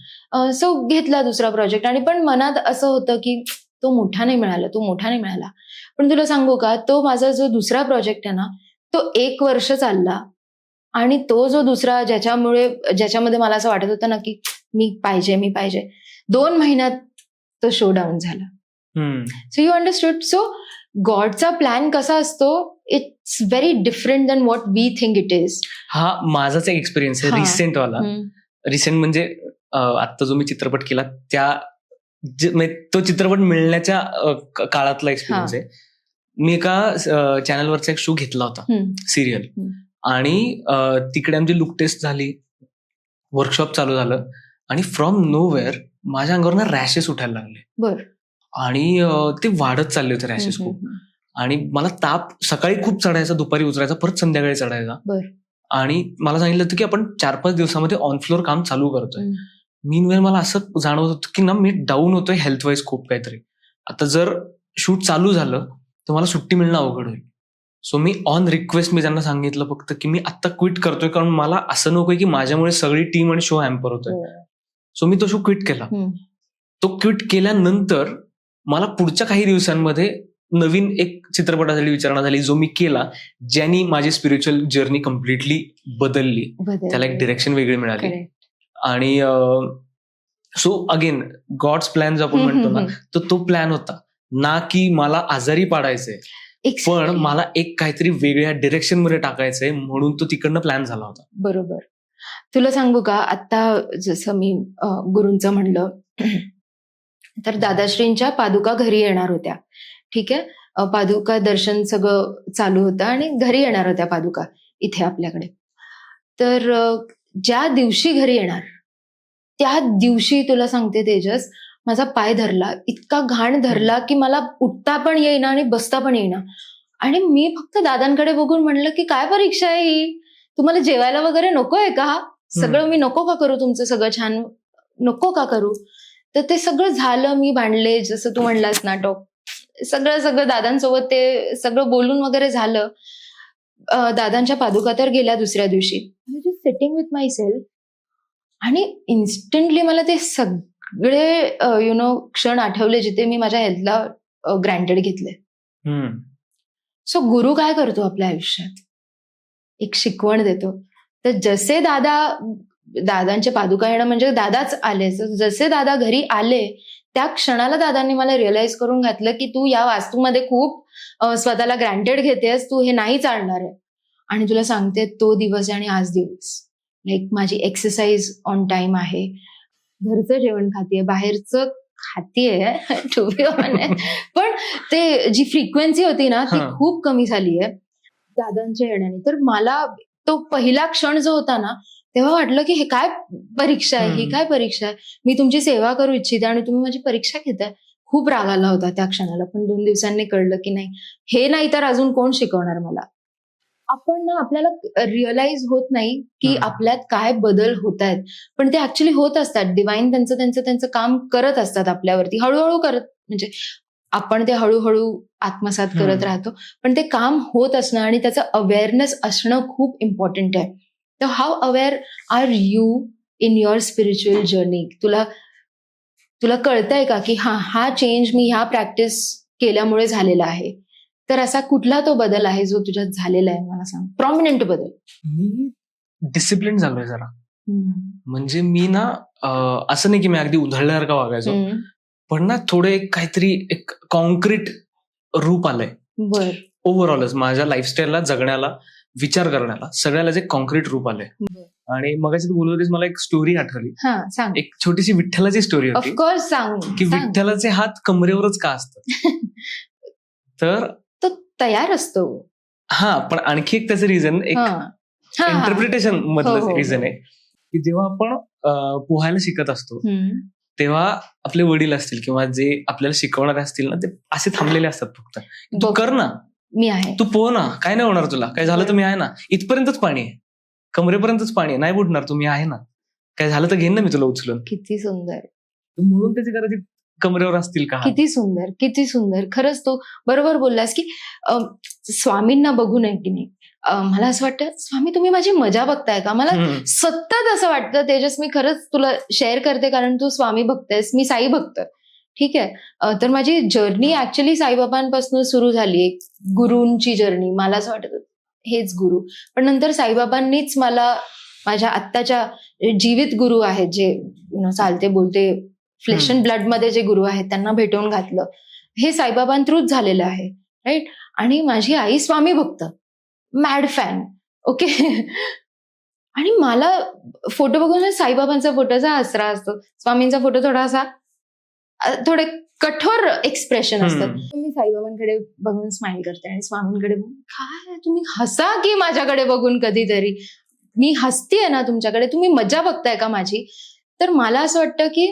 सो घेतला दुसरा प्रोजेक्ट, आणि पण मनात असं होतं की तो मोठा नाही मिळाला. पण तुला सांगू का, तो माझा जो दुसरा प्रोजेक्ट आहे ना, तो 1 वर्ष चालला, आणि तो जो दुसरा ज्याच्यामध्ये मला असं वाटत होतं ना की मी पाहिजे 2 महिन्यात तो शो डाऊन झाला. So you understood. सो गॉडचा प्लॅन कसा असतो, it's very different than what we think it is. हा माझाच एक एक्सपिरियन्स आहे रिसेंट वाला. रिसेंट म्हणजे आता जो मी चित्रपट केला तो चित्रपट मिळण्याच्या काळातला एक्सपिरियन्स आहे. मी एका चॅनलवरचा एक शो घेतला होता, सिरियल, आणि तिकडे आमची लुक टेस्ट झाली, वर्कशॉप चालू झालं, आणि फ्रॉम नोवेअर माझ्या अंगावर रॅशेस उठायला लागले. आणि ते वाढत चालले होते रॅशेस खूप. आणि मला ताप सकाळी खूप चढायचा, दुपारी उतरायचा, परत संध्याकाळी चढायचा. आणि मला सांगितलं होतं की आपण 4-5 दिवसामध्ये ऑन फ्लोअर काम चालू करतोय. मीनवेल मला असं जाणवत होतं की ना, मी डाऊन होतोय हेल्थ वाईज खूप काहीतरी. आता जर शूट चालू झालं तर मला सुट्टी मिळणं अवघड होईल. सो मी ऑन रिक्वेस्ट मी त्यांना सांगितलं फक्त की मी आता क्विट करतोय, कारण मला असं नकोय की माझ्यामुळे सगळी टीम आणि शो हॅम्पर होतोय. सो मी तो शो क्विट केला. तो क्विट केल्यानंतर मला पुढच्या काही दिवसांमध्ये नवीन एक चित्रपटासाठी विचारणा झाली, जो मी केला, ज्यांनी माझी स्पिरिच्युअल जर्नी कम्प्लिटली बदलली. त्याला एक डिरेक्शन वेगळी मिळाली. आणि सो अगेन गॉड्स प्लॅन जो आपण म्हणतो ना, तो प्लॅन होता ना की मला आजारी पाडायचंय, पण मला एक काहीतरी वेगळ्या डिरेक्शन मध्ये टाकायचंय, म्हणून तो तिकडनं प्लॅन झाला होता. बरोबर. तुला सांगू का, आता जसं मी गुरूंचं म्हणलं, तर दादाश्रींच्या पादुका घरी येणार होत्या. ठीक आहे. पादुका दर्शन सगळं चालू होतं आणि घरी येणार होत्या पादुका इथे आपल्याकडे. तर ज्या दिवशी घरी येणार त्या दिवशी तुला सांगते तेजस, माझा पाय धरला, इतका घाण धरला की मला उठता पण येईना आणि बसता पण येईना. आणि मी फक्त दादांकडे बघून म्हणलं की काय परीक्षा आहे ही, तुम्हाला जेवायला वगैरे नको आहे का, सगळं मी नको का करू, तुमचं सगळं छान नको का करू. तर ते सगळं झालं, मी भांडले, जसं तू म्हणलास नाटक, सगळं दादांसोबत ते सगळं बोलून वगैरे झालं. दादांच्या पादुका तर गेल्या दुसऱ्या दिवशी. Just sitting with my self, आणि इन्स्टंटली मला ते सगळे क्षण आठवले जिथे मी माझ्या हेल्थला ग्रँटेड घेतले. सो गुरु काय करतो आपल्या आयुष्यात, एक शिकवण देतो. तर जसे दादांचे पादुका येणं म्हणजे दादाच आले, जसे दादा घरी आले त्या क्षणाला दादांनी मला रिअलाइज करून घातलं की तू या वास्तूमध्ये खूप स्वतःला ग्रँटेड घेतेस, तू हे नाही चालणार आहे. आणि तुला सांगते, तो दिवस आणि आज दिवस, लाईक माझी एक्सरसाइज ऑन टाइम आहे, घरचं जेवण खातीये, बाहेरचं खातीये टू बी ऑनेस्ट, पण ते जी फ्रिक्वेन्सी होती ना ती खूप कमी झाली आहे दादांच्या येण्याने. तर मला तो पहिला क्षण जो होता ना, तेव्हा वाटलं की हे काय परीक्षा आहे, ही काय परीक्षा आहे, मी तुमची सेवा करू इच्छिते आणि तुम्ही माझी परीक्षा घेताय. खूप राग आला होता त्या क्षणाला, पण 2 दिवसांनी कळलं की नाही, हे नाही तर अजून कोण शिकवणार मला. आपण ना, आपल्याला रिअलाइज होत नाही की आपल्यात काय बदल होत आहेत, पण ते ऍक्च्युली होत असतात. डिवाइन त्यांचं काम करत असतात आपल्यावरती, हळूहळू करत, म्हणजे आपण ते हळूहळू आत्मसात करत राहतो, पण ते काम होत असणं आणि त्याचं अवेअरनेस असणं खूप इम्पॉर्टंट आहे. तर how aware are you in your spiritual journey? तुला कळतंय का की हा चेंज मी ह्या प्रॅक्टिस केल्यामुळे झालेला आहे? तर असा कुठला तो बदल आहे जो तुझ्यात झालेला आहे, मला सांग, प्रॉमिनंट बदल. मी डिसिप्लिन झालोय जरा. म्हणजे मी ना, असं नाही की मी अगदी उधळल्यासारखा वागायचो, पण ना थोडे काहीतरी एक कॉन्क्रीट रूप आलंय. बर. ओव्हरऑलच माझ्या लाईफस्टाईलला, जगण्याला, विचार करण्याला, सगळ्याला जे कॉन्क्रीट रूप आलंय. आणि मगाशी तू बोलत होतीस, मला एक स्टोरी आठवली. सांग. एक छोटीशी विठ्ठलाची स्टोरी होती. ऑफकोर्स सांग. की विठ्ठलाचे हात कमरेवरच का असतात? तर तो तयार असतो. पण आणखी एक त्याचं रिझन, एक इंटरप्रिटेशन मधलं रिझन आहे की जेव्हा आपण पोहायला शिकत असतो तेव्हा आपले वडील असतील किंवा जे आपल्याला शिकवणारे असतील ना, ते असे थांबलेले असतात फक्त, तू कर ना, मी आहे. तू पोह ना, काय नाही होणार तुला, काय झालं तर मी आहे ना, इथपर्यंतच पाणी आहे, कमरेपर्यंतच पाणी आहे, नाही बुडणार, तुम्ही आहे ना, काय झालं तर घेईन ना मी तुला उचलून. किती सुंदर, म्हणून त्याची कदाचित कमरेवर असतील का. किती सुंदर, किती सुंदर. खरंच तू बरोबर बोललास की स्वामींना बघू नये की नाही. मला असं वाटतं स्वामी तुम्ही माझी मजा बघताय का. मला सतत असं वाटतं तेजस, मी खरंच तुला शेअर करते कारण तू स्वामी भक्त आहेस, मी साई भक्त. ठीक आहे, तर माझी जर्नी ऍक्च्युली साईबाबांपासून सुरू झाली, गुरूंची जर्नी. मला असं वाटत हेच गुरु, पण नंतर साईबाबांनीच मला माझ्या आत्ताच्या जीवित गुरु आहेत, जे चालते बोलते फ्लेश अँड ब्लड मध्ये जे गुरु आहेत, त्यांना भेटवून घातलं. हे साईबाबांथ्रूच झालेलं आहे, राईट. आणि माझी आई स्वामी भक्त, मॅड फॅन. ओके. आणि मला फोटो बघून साईबाबांचा फोटोचा हसरा असतो, स्वामींचा फोटो थोडासा थोडे कठोर एक्सप्रेशन असतात. मी साईबाबांकडे बघून स्माइल करते आणि स्वामींकडे बघून काय तुम्ही हसा की माझ्याकडे बघून कधीतरी, मी हसतीये ना तुमच्याकडे, तुम्ही मजा बघताय का माझी. तर मला असं वाटतं की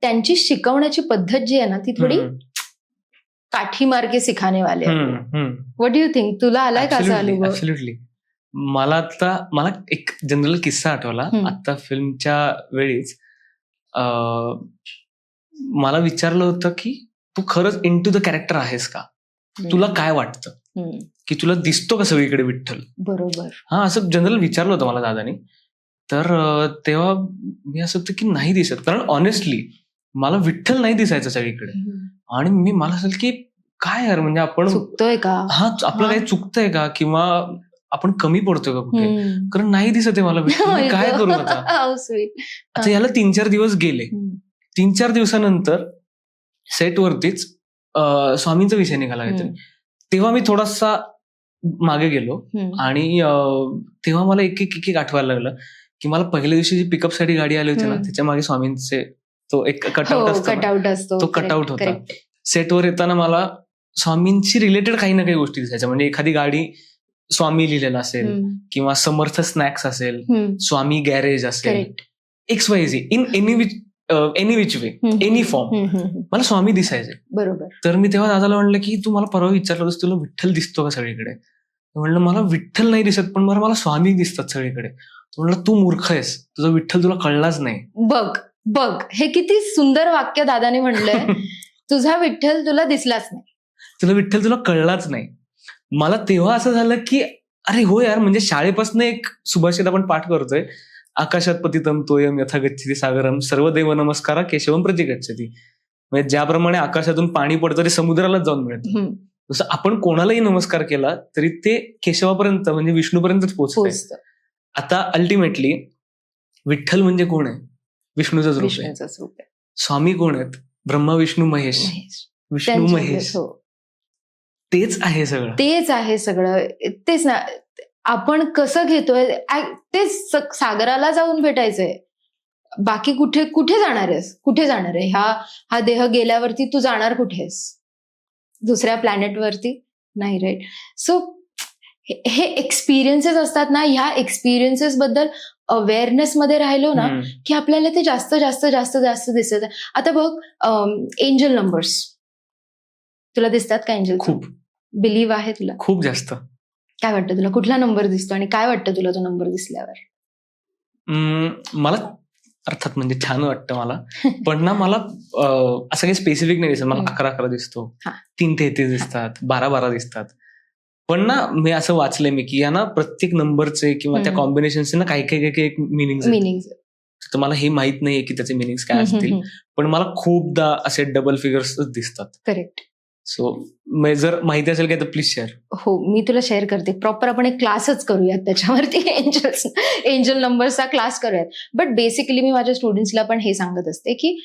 त्यांची शिकवण्याची पद्धत जी आहे ना ती थोडी काठी मार्के सिखाने वाले. व्हॉट डू यू थिंक, तुला आलाय का असा अनुभव. ऍब्सोल्युटली. मला एक जनरल किस्सा आठवला आता फिल्मच्या वेळीच. मला विचारलं होतं की तू खरंच इन टू द कॅरेक्टर आहेस का, तुला काय वाटतं की तुला दिसतो का सगळीकडे विठ्ठल. बरोबर. हा, असं जनरल विचारलं होतं मला दादानी. तर तेव्हा मी असं होतं की नाही दिसत, कारण ऑनेस्टली मला विठ्ठल नाही दिसायचं सगळीकडे. आणि मला असं की काय यार, म्हणजे आपण चुकतोय का, हा आपलं काही चुकतंय का, किंवा आपण कमी पडतोय का कुठे, कारण नाही दिसत आहे मला विठ्ठल, काय करू आता. आता याला 3-4 दिवस गेले. 3-4 दिवसानंतर सेटवरतीच स्वामींचा विषय निघाला काहीतरी. तेव्हा मी थोडासा मागे गेलो आणि तेव्हा मला एक आठवायला लागलं की मला पहिल्या दिवशी जी पिकअप साठी गाडी आली होती ना, त्याच्या मागे स्वामींचे तो एक कटआउट असतो, तो कटआउट होता. सेटवर येताना मला स्वामींशी रिलेटेड काही ना काही गोष्टी दिसायच्या. म्हणजे एखादी गाडी स्वामी लिहिलेला असेल, किंवा समर्थ स्नॅक्स असेल, स्वामी गॅरेज असेल, XYZ in any which way, any form, मला स्वामी दिसायचे. बरोबर. तर मी तेव्हा दादाला म्हणलं की तू मला परवा विचारलं होतं तुला विठ्ठल दिसतो का सगळीकडे. म्हणलं मला विठ्ठल नाही दिसत, पण मला स्वामी दिसतात सगळीकडे. म्हणलं तू मूर्ख आहेस, तुझा विठ्ठल तुला कळलाच नाही. बघ हे किती सुंदर वाक्य दादाने म्हणलंय. तुझा विठ्ठल तुला दिसलाच नाही, तुला विठ्ठल तुला कळलाच नाही. मला तेव्हा असं झालं की अरे हो यार, म्हणजे शाळेपासून एक सुभाषित आपण पाठ करतोय, आकाशात पतितम तोयम यथा गच्छति सागरम सर्वदेव नमस्कारा केशवम प्रति गच्छति. म्हणजे ज्याप्रमाणे आकाशातून पाणी पडतं ते समुद्रालाच जाऊन मिळतं, जसं आपण कोणालाही नमस्कार केला तरी ते केशवापर्यंत म्हणजे विष्णूपर्यंतच पोहोचतं. आता अल्टिमेटली विठ्ठल म्हणजे कोण आहे, विष्णूचंच रूप आहे. स्वामी कोण आहेत, ब्रह्मा विष्णू महेश, विष्णू महेश, तेच आहे सगळं, तेच आहे सगळं. तेच ना, आपण कसं घेतोय तेच सागराला जाऊन भेटायचंय. बाकी कुठे जाणार आहेस, कुठे जाणार आहे. हा देह गेल्यावरती तू जाणार कुठेस, दुसऱ्या प्लॅनेटवरती नाही, राईट. सो हे एक्सपिरियन्सेस असतात ना, ह्या एक्सपिरियन्सेस बद्दल अवेअरनेस मध्ये राहिलो ना की आपल्याला ते जास्त जास्त जास्त जास्त दिसत. आता बघ, एंजल नंबर्स तुला दिसतात का? एंजल खूप बिलीव्ह आहे तुला? खूप जास्त. काय वाटतं तुला, कुठला नंबर दिसतो आणि काय वाटतं तुला तो नंबर दिसल्यावर? मला अर्थात म्हणजे छान वाटतं मला, पण ना मला असं काही स्पेसिफिक नाही दिसत. मला 11-11 दिसतो, 3-33 दिसतात, 12-12 दिसतात. पण ना मी असं वाचलंय मी की या ना प्रत्येक नंबरचे किंवा त्या कॉम्बिनेशनचे ना काही मिनिंग. तर मला हे माहित नाहीये की त्याचे मिनिंग्स काय असतील, पण मला खूपदा असे डबल फिगर्स दिसतात. करेक्ट. सो जर माहिती असेल काय तर प्लीज शेअर. हो, मी तुला शेअर करते. प्रॉपर आपण एक क्लासच करूयात त्याच्यावरती, एंजल नंबर्सचा क्लास करूयात. बट बेसिकली मी माझ्या स्टुडंट्सला पण हे सांगत असते की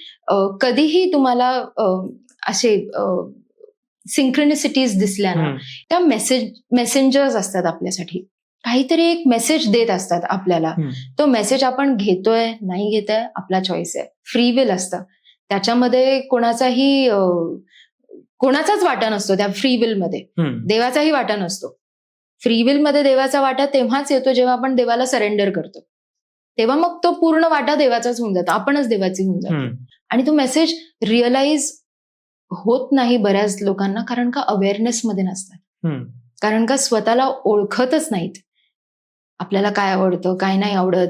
कधीही तुम्हाला असे सिंक्रोनिसिटीज दिसल्या ना, त्या मेसेंजर्स असतात आपल्यासाठी, काहीतरी एक मेसेज देत असतात आपल्याला. तो मेसेज आपण घेतोय नाही घेतोय आपला चॉईस आहे, फ्री विल असतं त्याच्यामध्ये. कोणाचाच वाटा नसतो त्या फ्री विल मध्ये, देवाचाही वाटा नसतो. फ्री विल मध्ये देवाचा वाटा तेव्हाच येतो जेव्हा आपण देवाला सरेंडर करतो, तेव्हा मग तो पूर्ण वाटा देवाचाच होऊन जातो, आपणच देवाची होऊन जातो. आणि तो मेसेज रिअलाइज होत नाही बऱ्याच लोकांना, कारण का अवेअरनेस मध्ये नसतात. कारण का स्वतःला ओळखतच नाहीत. आपल्याला काय आवडतं, काय नाही आवडत.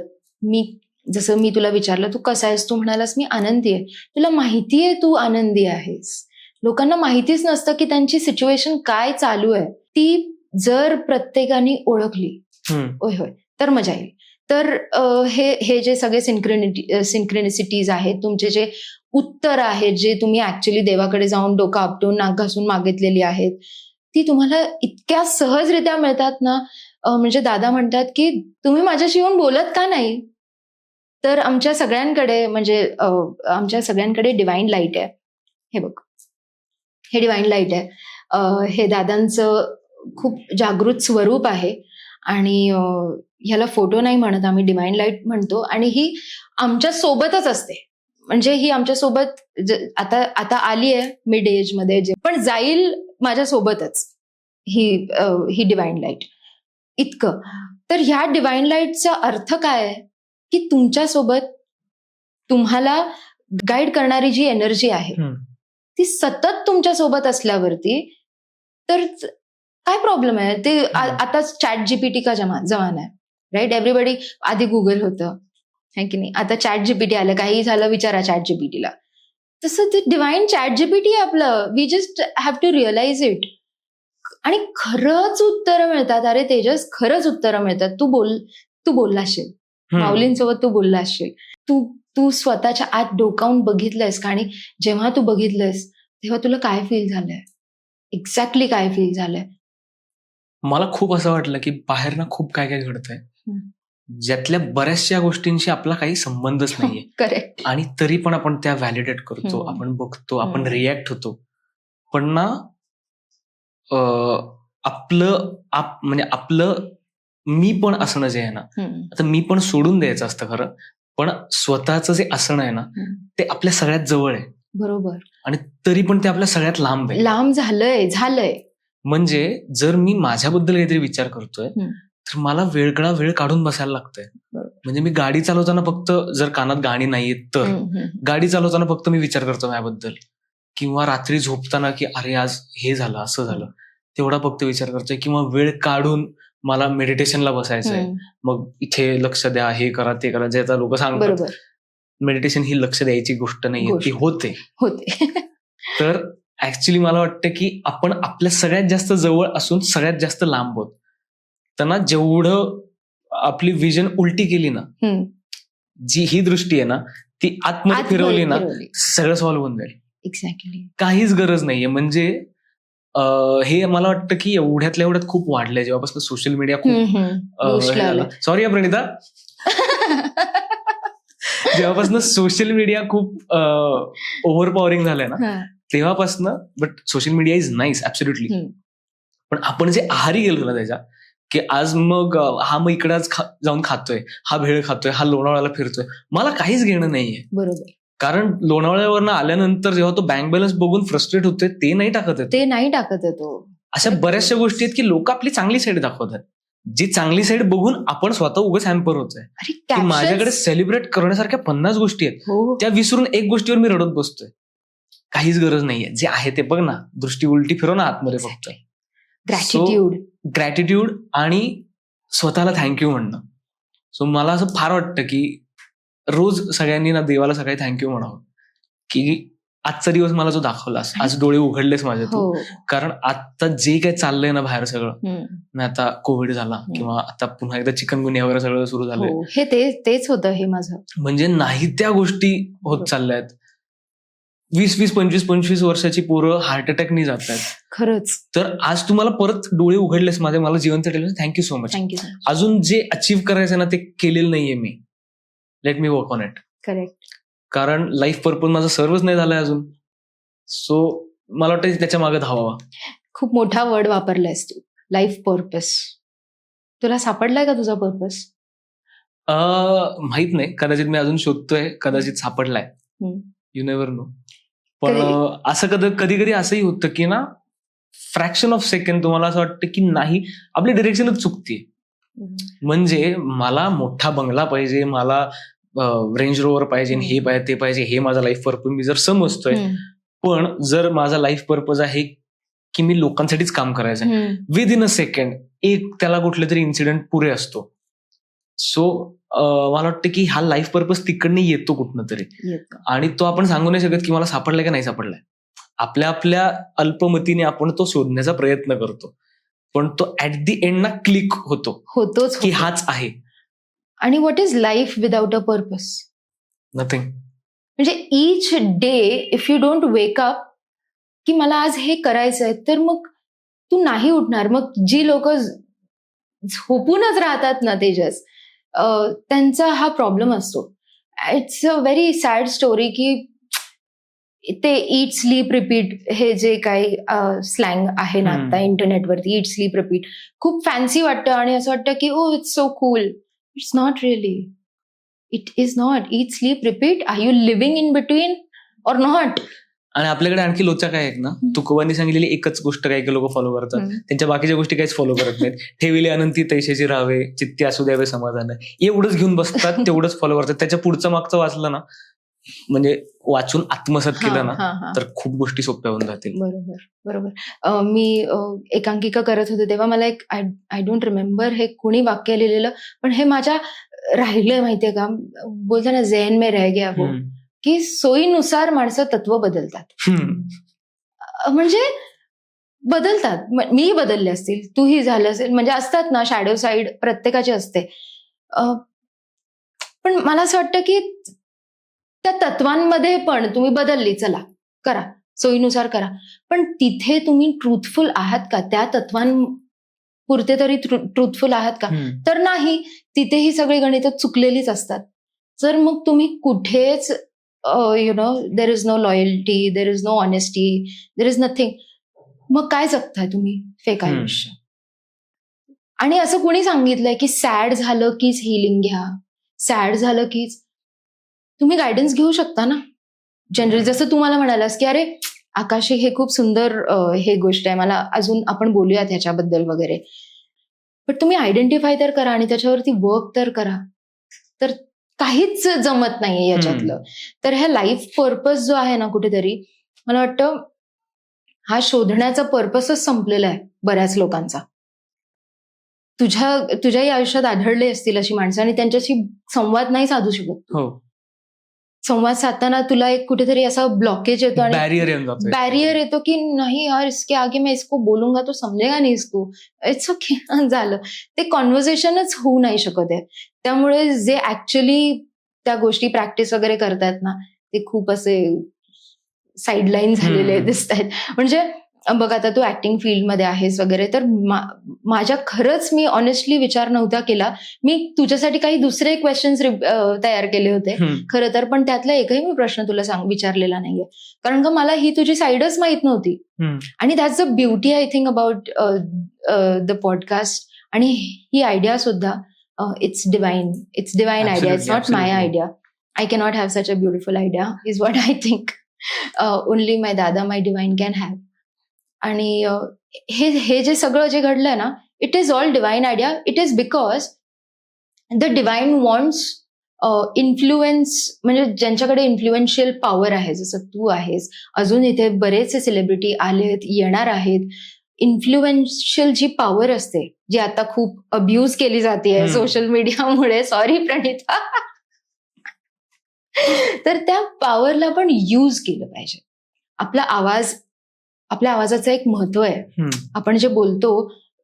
जसं मी तुला विचारलं, तू कसा आहेस, तू म्हणालास मी आनंदी आहे. तुला माहितीये तू आनंदी आहेस. लोकांना माहितीच नसतं की त्यांची सिच्युएशन काय चालू आहे. ती जर प्रत्येकाने ओळखली, होय होय, तर मजा येईल. तर हे जे सगळे सिंक्रेनिसिटीज आहेत, तुमचे जे उत्तर आहेत, जे तुम्ही ऍक्च्युली देवाकडे जाऊन डोकं आपटून नाक घासून मागितलेली आहेत, ती तुम्हाला इतक्या सहजरित्या मिळतात ना. म्हणजे दादा म्हणतात की तुम्ही माझ्याशी येऊन बोलत का नाही. तर आमच्या सगळ्यांकडे डिवाइन लाईट आहे. हे बघ, हे डिवाइन लाईट आहे. हे दादांचं खूप जागृत स्वरूप आहे आणि ह्याला फोटो नाही म्हणत, आम्ही डिवाइन लाईट म्हणतो. आणि ही आमच्या सोबतच असते. म्हणजे ही आमच्या सोबत आता आली आहे मिड एज मध्ये, पण जाईल माझ्या सोबतच ही डिवाइन लाईट. इतकं. तर ह्या डिवाइन लाईटचा अर्थ काय आहे की तुमच्यासोबत तुम्हाला गाईड करणारी जी एनर्जी आहे ती सतत तुमच्या सोबत असल्यावरती तर काय प्रॉब्लेम आहे. ते आता चॅट जीपीटी का जमाना आहे, राईट. एव्हरीबडी आधी गुगल होतं, है की नाही. आता चॅट जीपीटी आलं, काही झालं विचारा चॅट जीपीटीला. तसं ते डिवाइन चॅट जीपीटी आहे आपलं. We just have to realise it. आणि खरंच उत्तरं मिळतात. अरे तेजस, खरंच उत्तरं मिळतात. तू बोलला असशील, माऊलींसोबत तू बोलला असशील. तू स्वतःच्या आत डोकावून बघितलंयस का? आणि जेव्हा तू बघितलंयस तेव्हा तुला काय फील झालंय, एक्झॅक्टली काय फील झालंय? मला खूप असं वाटलं की बाहेर ना खूप काय काय घडतंय, ज्यातल्या बऱ्याचशा गोष्टींशी आपला काही संबंधच नाहीये. करेक्ट. आणि तरी पण आपण त्या व्हॅलिडेट करतो, आपण बघतो, आपण रिॲक्ट होतो. पण ना म्हणजे आपलं मी पण असणं जे आहे ना, आता मी पण सोडून द्यायचं असतं खरं, पण स्वतःचं जे असणं आहे ना ते आपल्या सगळ्यात जवळ आहे. बरोबर. आणि तरी पण ते आपल्या सगळ्यात लांब आहे. लांब झालंय. म्हणजे जर मी माझ्याबद्दल काहीतरी विचार करतोय तर मला वेळ काढून बसायला लागतंय. म्हणजे मी गाडी चालवताना फक्त, जर कानात गाणी नाहीये तर गाडी चालवताना फक्त मी विचार करतो माझ्याबद्दल. किंवा रात्री झोपताना की अरे आज हे झालं, असं झालं, तेवढा फक्त विचार करतोय. किंवा वेळ काढून मला मेडिटेशनला बसायचंय, मग इथे लक्ष द्या, हे करा, ते करा, जे आता लोक सांगतात. मेडिटेशन ही लक्ष द्यायची गोष्ट नाहीये, ती होते. तर ऍक्च्युली मला वाटतं की आपण आपल्या सगळ्यात जास्त जवळ असून सगळ्यात जास्त लांब होत. त्यांना जेवढं आपली विजन उलटी केली ना, जी ही दृष्टी आहे ना ती आतमध्ये फिरवली ना, सगळं सॉल्व्ह होऊन जाईल. एक्झॅक्टली. काहीच गरज नाहीये. म्हणजे हे मला वाटतं की एवढ्यातल्या एवढ्यात खूप वाढलंय जेव्हापासून सोशल मीडिया खूप, सॉरी प्रणिता, जेव्हापासून सोशल मीडिया खूप ओव्हर पॉवरिंग झालंय ना तेव्हापासून. But social media is nice absolutely. पण आपण जे आहारी गेलो ना त्याच्या, की आज मग मग इकडे जाऊन खातोय, हा भेळ खातोय, हा लोणावळ्याला फिरतोय, मला काहीच घेणं नाहीये. बरोबर. कारण लोणावळ्यावरनं आल्यानंतर जेव्हा तो बँक बॅलन्स बघून फ्रस्ट्रेट होते ते नाही टाकत येतो. अशा बऱ्याचशा गोष्टी आहेत की लोक आपली चांगली साईड दाखवतात, जी चांगली साईड बघून आपण स्वतः उगाच हॅम्पर होतोय. की माझ्याकडे सेलिब्रेट करण्यासारख्या 50 गोष्टी आहेत, त्या विसरून एक गोष्टीवर मी रडत बसतोय. काहीच गरज नाहीये. जे आहे ते बघ ना, दृष्टी उलटी फिरव ना आतमध्ये फक्त. ग्रॅटिट्यूड आणि स्वतःला थँक्यू म्हणणं. सो मला असं फार वाटतं की रोज सगळ्यांनी ना देवाला सगळ्यात थँक्यू म्हणावं की आजचा दिवस मला जो दाखवलास, आज डोळे उघडलेस माझे तू. कारण आता जे काही चाललंय ना बाहेर सगळं, आता कोविड झाला किंवा आता पुन्हा एकदा चिकनगुनिया वगैरे सगळं सुरू झालंय, हे तेच होतं हे माझं. म्हणजे नाही त्या गोष्टी होत चालल्यात. 20-25 वर्षाची पोरं हार्ट अटॅकनी जात आहेत. खरंच. तर आज तुम्हाला परत डोळे उघडलेस माझे, मला जीवन ठेवलं, थँक्यू सो मच. अजून जे अचीव्ह करायचं ना ते केलेलं नाहीये मी. Let me work on it. Correct. कारण लाईफ पर्पज माझं सर्वच नाही झालंय अजून. सो मला वाटतं त्याच्या मागे धावावा. खूप मोठा वर्ड वापरलायस तू, लाईफ पर्पज. तुला सापडलाय का तुझा पर्पज? माहित नाही, कदाचित मी अजून शोधतोय, कदाचित सापडलाय, यू नेव्हर नो. पण असं कधी कधी असंही होतं की ना, फ्रॅक्शन ऑफ सेकंड तुम्हाला असं वाटतं की नाही, आपली डिरेक्शनच चुकते. म्हणजे मला मोठा बंगला पाहिजे, मला रेंज रोवर पाहिजे, हे पाहिजे, ते पाहिजे, हे माझा लाईफ पर्पज मी जर समजतोय. पण जर माझा लाईफ पर्पज आहे की मी लोकांसाठीच काम करायचं आहे. विद इन अ सेकंड एक त्याला कुठले तरी इन्सिडेंट पुरे असतो. सो मला वाटतं की हा लाईफ पर्पज तिकडनं येतो कुठनं तरी, आणि तो आपण सांगू नाही शकत की मला सापडलाय का नाही सापडलाय. आपल्या आपल्या अल्पमतीने आपण तो शोधण्याचा प्रयत्न करतो, पण तो ऍट दी एंड ना क्लिक होतोच की हाच आहे. आणि what is life without a purpose? Nothing. म्हणजे each day if you don't wake up की मला आज हे करायचंय, तर मग तू नाही उठणार. मग जी लोक झोपूनच राहतात ना तेजस, त्यांचा हा प्रॉब्लेम असतो. It's a very sad story की ते ईट स्लीप रिपीट हे जे काही स्लँग आहे ना आता इंटरनेटवरती, ईट स्लीप रिपीट खूप फॅन्सी वाटतं आणि असं वाटतं की oh it's so cool. It's not really. It is not. Eat sleep repeat. Are you living in between or not? आणि आपल्याकडे आणखी लोचा काय आहेत ना, तुकोबांनी सांगितलेली एकच गोष्ट काही लोक फॉलो करतात, त्यांच्या बाकीच्या गोष्टी काहीच फॉलो करत नाहीत. ठेविले अनंती तैशेची राहावे, चित्ती असू द्यावे समाधान, एवढंच घेऊन बसतात, तेवढंच फॉलो करतात. त्याच्या पुढचं मागचं वाचलं ना, म्हणजे वाचून आत्मसात केलं ना, तर खूप गोष्टी सोप्या होऊन जातील. बरोबर. मी एकांकिका करत होते तेव्हा मला एक आय डोंट रिमेंबर हे कुणी वाक्य लिहिलेलं, पण हे माझ्या राहिलंय माहितीये का, बोलता ना ज़हन में रह गया वो, की सोयीनुसार माणसं तत्व बदलतात. म्हणजे बदलतात. मी बदलले असतील, तूही झालं असेल, म्हणजे असतात ना शॅडो साईड प्रत्येकाची असते. पण मला असं वाटतं की त्या तत्वांमध्ये पण तुम्ही बदलली, चला करा, सोयीनुसार करा, पण तिथे तुम्ही ट्रूथफुल आहात का? त्या तत्वांपुरते तरी ट्रूथफुल आहात का? तर नाही. तिथेही सगळी गणितं चुकलेलीच असतात. तर मग तुम्ही कुठेच there is no loyalty, there is no honesty, there is nothing. मग काय जगताय तुम्ही? फेक आयुष्य. आणि असं कुणी सांगितलंय की सॅड झालं कीच हिलिंग घ्या, सॅड झालं कीच तुम्ही गायडन्स घेऊ शकता ना जनरली. जसं तुम्हाला म्हणालास की अरे आकाशी हे खूप सुंदर हे गोष्ट आहे, मला अजून आपण बोलूयात ह्याच्याबद्दल वगैरे, पण तुम्ही आयडेंटिफाय तर करा आणि त्याच्यावरती वर्क तर करा. तर काहीच जमत नाहीये याच्यातलं. तर ह्या लाईफ पर्पज जो आहे ना कुठेतरी, मला वाटतं हा शोधण्याचा पर्पजच संपलेला आहे बऱ्याच लोकांचा. तुझ्याही आयुष्यात आढळले असतील अशी माणसं आणि त्यांच्याशी संवाद नाही साधू शकत. संवाद साधताना तुला एक कुठेतरी असा ब्लॉकेज येतो आणि बॅरियर येतो की नाही यार, इसके आगे मैं इसको बोलूंगा तो समजेगा नहीं इसको, इट्स ओके झालं. ते कॉन्व्हर्सेशनच होऊ नाही शकत आहे. त्यामुळे जे ऍक्च्युअली त्या गोष्टी प्रॅक्टिस वगैरे करतायत ना, ते खूप असे साईडलाईन झालेले दिसत आहेत. म्हणजे बघ आता तू ऍक्टिंग फील्डमध्ये आहेस वगैरे, तर माझ्या खरंच मी ऑनेस्टली विचार नव्हता केला. मी तुझ्यासाठी काही दुसरे क्वेश्चन्स तयार केले होते खरं तर, पण त्यातला एकही मी प्रश्न तुला विचारलेला नाहीये, कारण का मला ही तुझी साईडच माहित नव्हती. आणि that's the beauty I think about the podcast. आणि ही आयडिया सुद्धा it's divine idea. It's not my idea. I cannot have such a beautiful idea is what I think. Only my दादा, माय डिवाइन कॅन हॅव. आणि हे जे सगळं जे घडलंय ना, it is all divine idea. It is because the divine wants influence, म्हणजे ज्यांच्याकडे इन्फ्लुएन्शियल पॉवर आहे, जसं तू आहेस, अजून इथे बरेचसे सेलिब्रिटी आलेत, येणार आहेत. इन्फ्लुएन्शियल जी पॉवर असते, जी आता खूप अब्यूज केली जाते सोशल मीडियामुळे, सॉरी प्रणिता, तर त्या पॉवरला पण यूज केलं पाहिजे. आपल्या आवाजाचं एक महत्व आहे. आपण जे बोलतो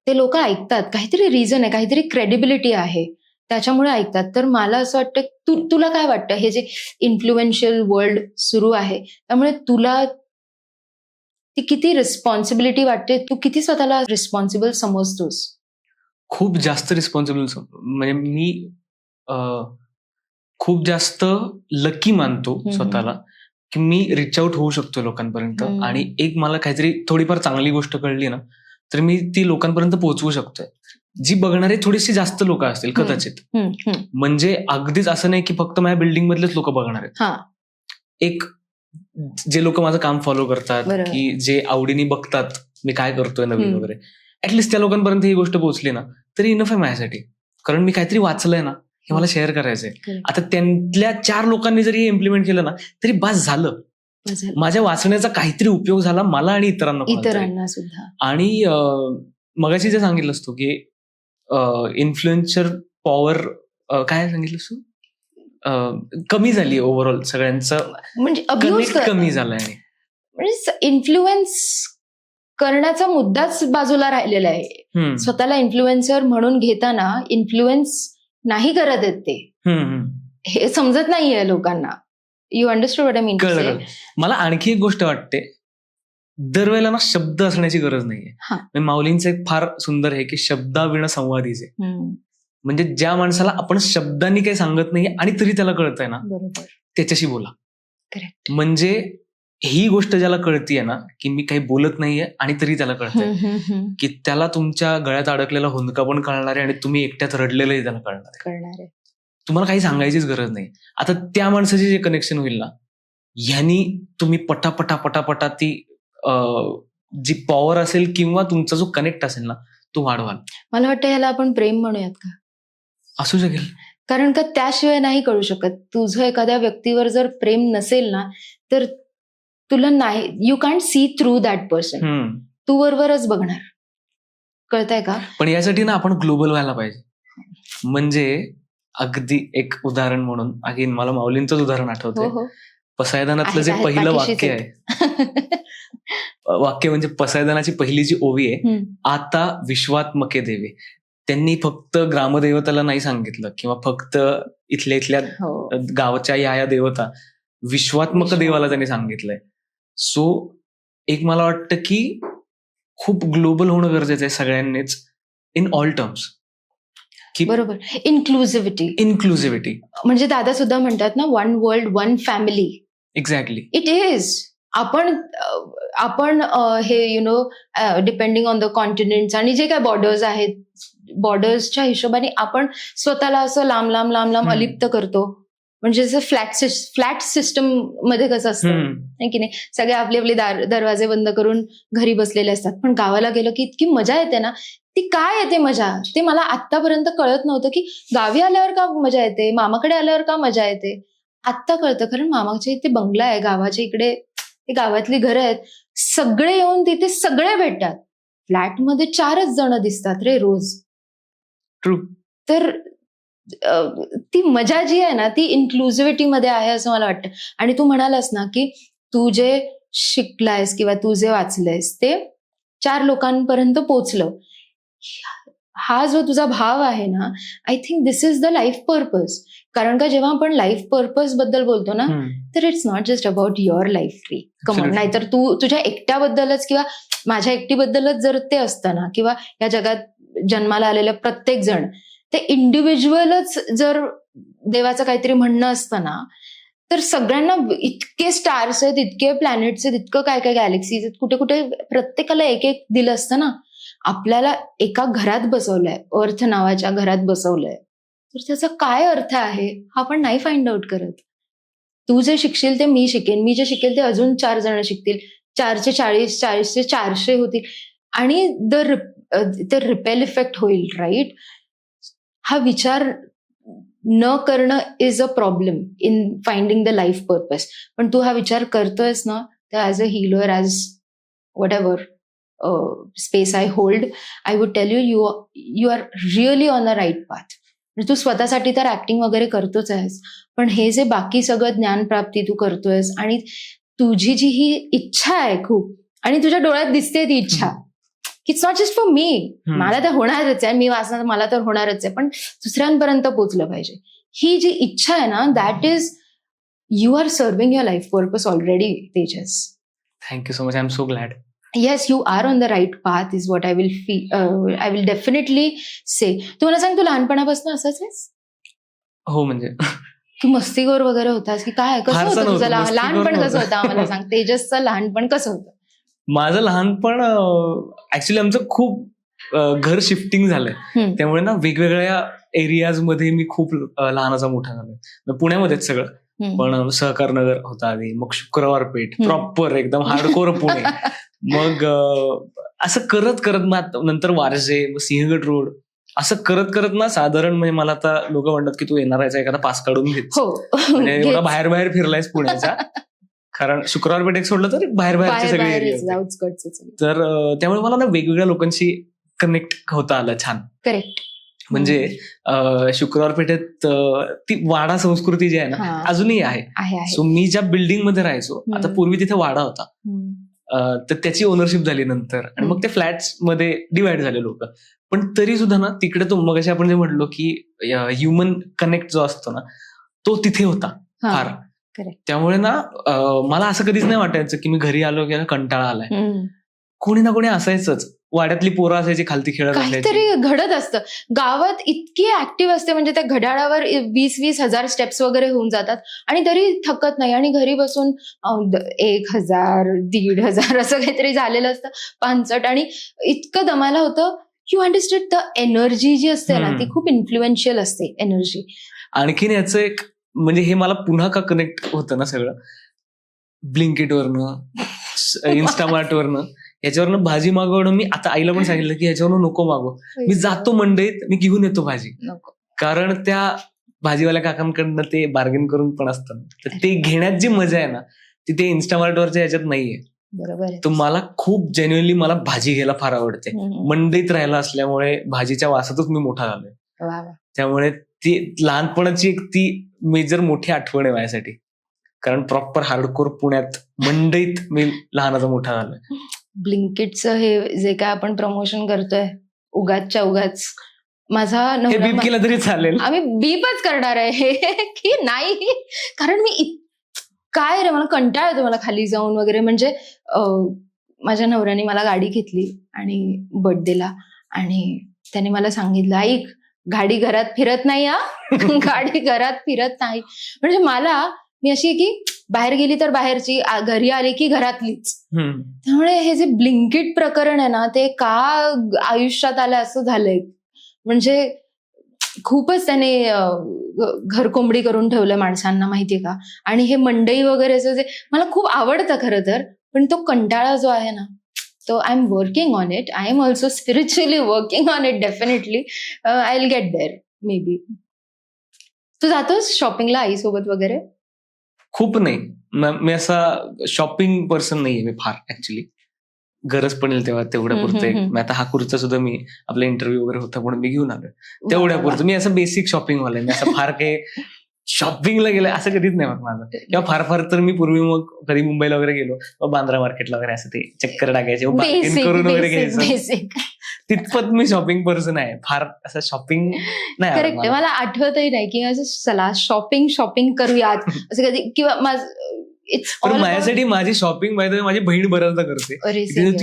ते लोक ऐकतात, काहीतरी रिझन आहे, काहीतरी क्रेडिबिलिटी आहे, त्याच्यामुळे ऐकतात. तर मला असं वाटतं, तुला काय वाटतं, हे जे इन्फ्लुएन्शियल वर्ल्ड सुरू आहे त्यामुळे तुला ती किती रिस्पॉन्सिबिलिटी वाटते? तू किती स्वतःला रिस्पॉन्सिबल समजतोस? खूप जास्त रिस्पॉन्सिबल. म्हणजे मी खूप जास्त लकी मानतो स्वतःला की मी रिच आउट होऊ शकतो लोकांपर्यंत. आणि एक मला काहीतरी थोडीफार चांगली गोष्ट कळली ना, तर मी ती लोकांपर्यंत पोहोचवू शकतोय. जी बघणारे थोडीशी जास्त लोक असतील कदाचित. म्हणजे अगदीच असं नाही की फक्त माझ्या बिल्डिंग मधलेच लोक बघणार आहेत. एक जे लोक माझं काम फॉलो करतात, की जे आवडीने बघतात मी काय करतोय नवीन वगैरे, ऍटलिस्ट त्या लोकांपर्यंत ही गोष्ट पोहोचली ना तरी इनफ आहे माझ्यासाठी. कारण मी काहीतरी वाचलंय ना, हे मला शेअर करायचंय. आता त्यातल्या 4 लोकांनी जरी हे इम्प्लिमेंट केलं ना तरी बस झालं. माझ्या वाचण्याचा काहीतरी उपयोग झाला मला आणि इतरांना सुद्धा. आणि मगाशी जे सांगितलंस तू की इन्फ्लुएन्सर पॉवर काय सांगितलंस तू कमी झाली ओव्हरऑल सगळ्यांचं म्हणजे कनेक्ट कमी झालाय म्हणजे इन्फ्लुएन्स करण्याचा मुद्दाच बाजूला राहिलेला आहे. स्वतःला इन्फ्लुएन्सर म्हणून घेताना इन्फ्लुएन्स नाही करत आहेत ते, हे समजत नाहीये लोकांना. You understand what I mean? कळलं. मला आणखी एक गोष्ट वाटते, दरवेळेला ना शब्द असण्याची गरज नाहीये. माऊलींचं एक फार सुंदर आहे की शब्दाविण संवादीचे. म्हणजे ज्या माणसाला आपण शब्दांनी काही सांगत नाही आणि तरी त्याला कळतंय ना, त्याच्याशी बोला. करेक्ट. म्हणजे ही गोष्ट ज्याला कळतीये ना की मी काही बोलत नाहीये आणि तरी त्याला कळतंय, की त्याला तुमच्या गळ्यात अडकलेला हुंदका पण कळणार आहे आणि तुम्ही एकट्यात रडलेलंही त्याला कळणार आहे. तुम्हाला काही सांगायचीच गरज नाही. आता त्या माणसाचे जे कनेक्शन होईल ना, ह्यांनी तुम्ही पटापटा पटापटा ती जी पॉवर असेल किंवा तुमचा जो कनेक्ट असेल ना तो वाढवाल. मला वाटतं याला आपण प्रेम म्हणूयात का? असू शकेल. कारण का त्याशिवाय नाही कळू शकत. तुझं एखाद्या व्यक्तीवर जर प्रेम नसेल ना तर तुला नाही, you can't see through that person. तू वरवरच बघणार. कळतंय का? पण यासाठी ना आपण ग्लोबल व्हायला पाहिजे. म्हणजे अगदी एक उदाहरण म्हणून अगेन मला माऊलींचंच उदाहरण आठवतंय. पसायदानातलं जे पहिलं वाक्य आहे, वाक्य म्हणजे पसायदानाची पहिली जी ओवी आहे, आता विश्वात्मके देवे. त्यांनी फक्त ग्रामदेवताला नाही सांगितलं किंवा फक्त इथल्या गावच्या या देवता, विश्वात्मक देवाला त्यांनी सांगितलंय. सो एक मला वाटतं की खूप ग्लोबल होणं गरजेचं आहे सगळ्यांनीच, इन ऑल टर्म्स. बरोबर. इन्क्लुझिव्हिटी म्हणजे दादा सुद्धा म्हणतात ना, one world one family. Exactly. It is. आपण हे डिपेंडिंग ऑन द कॉन्टिनेंट्स आणि जे काय बॉर्डर्स आहेत, बॉर्डर्सच्या हिशोबाने आपण स्वतःला असं लांब लांब लांब लांब अलिप्त करतो. म्हणजे जसं फ्लॅट सिस्टम मध्ये कसं असतं की नाही, सगळे आपले आपले दरवाजे बंद करून घरी बसलेले असतात. पण गावाला गेलो की इतकी मजा येते ना. ती काय येते मजा, ते मला आतापर्यंत कळत नव्हतं की गावी आल्यावर का मजा येते, मामाकडे आल्यावर का मजा येते. आत्ता कळतं. कारण मामाच्या इथे बंगला आहे, गावाच्या इकडे गावातली घरं आहेत, सगळे येऊन तिथे सगळे भेटतात. फ्लॅटमध्ये 4च जण दिसतात रे रोज. ट्रू. तर ती मजा जी आहे ना ती इन्क्लुझिव्हिटी मध्ये आहे असं मला वाटतं. आणि तू म्हणालास ना की तू जे शिकलायस किंवा तू जे वाचलंयस ते 4 लोकांपर्यंत पोचलं. हा जो तुझा भाव आहे ना, I think this is the life purpose. कारण का जेव्हा आपण लाईफ पर्पज बद्दल बोलतो ना, तर it's not just about your life free come on. नाहीतर तू तुझ्या एकट्याबद्दलच किंवा माझ्या एकटीबद्दलच जर ते असतं ना, किंवा या जगात जन्माला आलेल्या प्रत्येक जण ते इंडिव्हिज्युअलच जर देवाचं काहीतरी म्हणणं असतं ना, तर सगळ्यांना इतके स्टार्स आहेत, इतके प्लॅनेट्स आहेत, इतकं काय काय गॅलेक्सीज आहेत, कुठे कुठे प्रत्येकाला एक एक दिलं असतं ना. आपल्याला एका घरात बसवलंय, अर्थ नावाच्या घरात बसवलंय, तर त्याचा काय अर्थ आहे हा आपण नाही फाइंड आउट करत. तू जे शिकशील ते मी शिकेन, मी जे शिकेल ते अजून 4 जण शिकतील, 4चे 40, 40चे 400 होतील आणि ते रिपेल इफेक्ट होईल. राईट. हा विचार न करणं is a problem in finding the life purpose. पण तू हा विचार करतोयस ना, तर as a healer, as whatever space I hold, I would tell you are really on a right path. तू स्वतःसाठी तर ऍक्टिंग वगैरे करतोच आहेस, पण हे जे बाकी सगळं ज्ञानप्राप्ती तू करतोयस आणि तुझी जी ही इच्छा आहे खूप, आणि तुझ्या डोळ्यात दिसते ती इच्छा, it's not just for me, मला तर होणारच आहे, मी वाचणार मला तर होणारच आहे, पण दुसऱ्यांपर्यंत पोहोचलं पाहिजे. ही जी इच्छा आहे ना, that is you are serving your life purpose already. Tejas, thank you so much. I am so glad. Yes, you are on the right path is what I will definitely say. तू मला सांग, तू लहानपणापासून असंच आहेस? हो, म्हणजे तू मस्तीखोर वगैरे होतास की काय? कसं होतं तुझं लहानपण? कसं होतं मला सांग. तेजसचं लहानपण कसं होतं? माझं लहानपण ऍक्च्युली आमचं खूप घर शिफ्टिंग झालंय, त्यामुळे ना वेगवेगळ्या एरियाज मध्ये मी खूप लहानाचा मोठा झालोय. पुण्यामध्येच सगळं, पण सहकार नगर होता आधी, मग शुक्रवार पेठ प्रॉपर एकदम हार्डकोर पुणे, मग असं करत करत मग नंतर वारजे, मग सिंहगड रोड, असं करत करत ना साधारण म्हणजे मला आता लोक म्हणतात की तू येणार आहे एखादा पास काढून घेत, म्हणजे एवढा बाहेर बाहेर फिरलायस पुण्याचा. कारण शुक्रवार पेठ एक सोडलं तर बाहेरचे सगळे एरिया होते. आउटस्कर्ट्स. तर त्यामुळे मला ना वेगवेगळ्या लोकांशी कनेक्ट होता आलं छान. करेक्ट. म्हणजे शुक्रवार पेठेत ती वाडा संस्कृती जी आहे ना अजूनही आहे. सो मी ज्या बिल्डिंग मध्ये राहायचो, आता पूर्वी तिथे वाडा होता, तर त्याची ओनरशिप झाली नंतर आणि मग ते फ्लॅट्स मध्ये डिवाइड झाले लोक. पण तरी सुद्धा ना तिकडे तो मगाशी आपण जे म्हटलो की ह्युमन कनेक्ट जो असतो ना तो तिथे होता फार. त्यामुळे ना मला असं कधीच नाही वाटायचं की मी घरी आलो की कंटाळा आलाय. कोणी ना कोणी असायचंच. वाड्यातली पोरं असायची, खालती खेळत काहीतरी घडत असतं. गावात इतकी ऍक्टिव्ह असते, म्हणजे त्या घड्याळावर 20,000 स्टेप्स वगैरे होऊन जातात आणि तरी थकत नाही. आणि घरी बसून 1,000, 1,500 असं काहीतरी झालेलं असतं 65. आणि इतकं दमायला होतं. यू अंडरस्टँड द एनर्जी जी असते ना ती खूप इन्फ्लुएन्शियल असते एनर्जी. आणखीन याचं एक म्हणजे हे मला पुन्हा का कनेक्ट होतं ना सगळं, ब्लिंकिटवरनं, इन्स्टामार्टवरनं, याच्यावरनं भाजी मागवणं. मी आता आईला पण सांगितलं की ह्याच्यावरनं नको मागव. मी जातो मंडईत, मी घेऊन येतो भाजी. कारण त्या भाजीवाल्या काकांकडनं ते बार्गेन करून पण असतं. तर ते घेण्यात जी मजा आहे ना ती ते इन्स्टामार्टवरच्या ह्याच्यात नाहीये. बरोबर. तर मला खूप जेन्युअनली मला भाजी घ्यायला फार आवडते. मंडईत राहायला असल्यामुळे भाजीच्या वासातच मी मोठा झालोय. त्यामुळे ती लहानपणाची एक ती मेजर मोठी आठवण आहे माझ्यासाठी. कारण प्रॉपर हार्डकोर पुण्यात मंडईत मी लहानाचा मोठा झालोय. ब्लिंकिटचं हे जे काय आपण प्रमोशन करतोय उगाचच्या उगाच, माझा हे बीप केलं तरी चालेल. आम्ही बीपच करणार आहे की नाही, कारण मी काय रे मला कंटाळा येतो मला खाली जाऊन वगैरे. म्हणजे माझ्या नवऱ्याने मला गाडी घेतली आणि बर्थडेला, आणि त्याने मला सांगितलं, ऐक गाडी घरात फिरत नाही हा, गाडी घरात फिरत नाही. म्हणजे मी अशी की बाहेर गेली तर बाहेरची, घरी आली की घरातलीच. त्यामुळे हे जे ब्लिंकिट प्रकरण आहे ना ते का आयुष्यात आलं असं झालंय. म्हणजे खूपच त्याने घरकोंबडी करून ठेवलं माणसांना, माहितीये का. आणि हे मंडई वगैरेचं जे मला खूप आवडतं खरं तर, पण तो कंटाळा जो आहे ना तो I am working on it. I am also spiritually working on it. Definitely I will get there maybe. तू जातोस शॉपिंगला आईसोबत वगैरे? खूप नाही. मी असा शॉपिंग पर्सन नाहीये मी फार. ऍक्च्युली गरज पडेल तेव्हा तेवढ्या पुरतं. आता हा कुर्ता सुद्धा मी आपला इंटरव्ह्यू वगैरे होता म्हणून मी घेऊन आलोय तेवढ्या पुरतं. मी असं बेसिक शॉपिंग वाला, मी असं फार काही शॉपिंगला गेलं असं कधीच नाही मग माझं. किंवा फार तर मी पूर्वी मग कधी मुंबईला वगैरे गेलो, बांद्रा मार्केटला वगैरे असं ते चक्कर टाकायचे, बार्गेन करून वगैरे घ्यायचं. तितपत मी शॉपिंग पर्सन आहे. फार असं शॉपिंग नाही. करेक्ट. मला आठवतही नाही की असं चला शॉपिंग करूयात असं कधी. किंवा माझ्यासाठी माझी शॉपिंग माझी बहीण बऱ्याचदा करते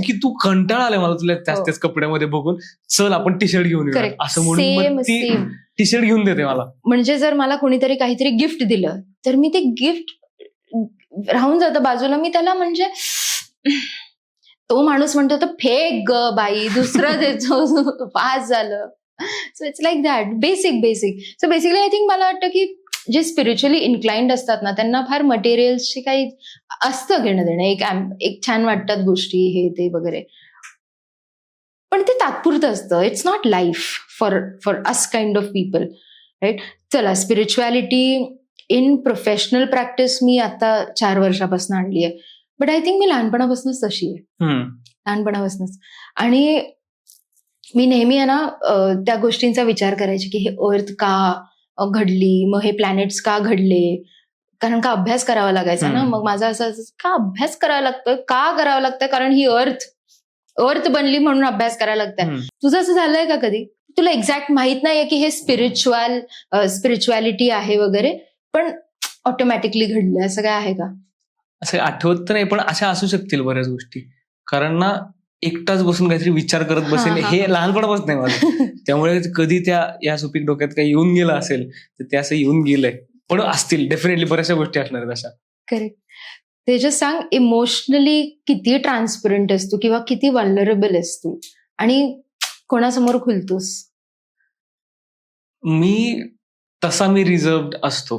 की तू कंटाळा आलाय मला तुला त्याच कपड्यामध्ये बघून, चल आपण टी शर्ट घेऊन येऊ असं म्हणून ती टी शर्ट घेऊन देते मला. म्हणजे जर मला कोणीतरी काहीतरी गिफ्ट दिलं तर मी ते गिफ्ट राहून जातं बाजूला. मी त्याला म्हणजे तो माणूस म्हणतो तर फेक ग बाई, दुसरं देतो, पास झालं. So it's like that. Basic. So basically I think मला वाटतं की जे स्पिरिच्युअली इन्क्लाइंड असतात ना त्यांना फार मटेरियल्सची काही असतं घेणं देणं. एक छान वाटतात गोष्टी हे ते वगैरे, पण ते तात्पुरतं असतं. It's not life for us kind of people, right. चला स्पिरिच्युअलिटी इन प्रोफेशनल प्रॅक्टिस मी आता 4 वर्षापासून आणली आहे. बट आय थिंक मी लहानपणापासूनच तशी आहे, लहानपणापासूनच. आणि मी नेहमी आहे ना त्या गोष्टींचा विचार करायचे की हे अर्थ का घडली, मग हे प्लॅनेट्स का घडले, कारण का अभ्यास करावा लागायचा ना. मग माझा असं का अभ्यास करावा लागतोय, का करावा लागतंय, कारण ही अर्थ बनली म्हणून अभ्यास करायला लागतंय. तुझं असं झालंय का कधी? तुला एक्झॅक्ट माहित नाहीये की हे स्पिरिच्युअलिटी आहे वगैरे, पण ऑटोमॅटिकली घडलं असं काय आहे का? असं आठवत तर नाही, पण अशा असू शकतील बऱ्याच गोष्टी. कारण ना एकटाच बसून काहीतरी विचार करत बसेल हे लहानपणापासून नाही माझं. त्यामुळे कधी या सुपीक डोक्यात काही येऊन गेलं असेल तर ते असं येऊन गेलंय. पण असतील डेफिनेटली बऱ्याचशा गोष्टी असणार आहेत अशा. करेक्ट. तेजस सांग, इमोशनली किती ट्रान्सपरंट असतो किंवा किती वल्नरेबल असतो आणि कोणासमोर खुलतोस? मी रिझर्व्ड असतो,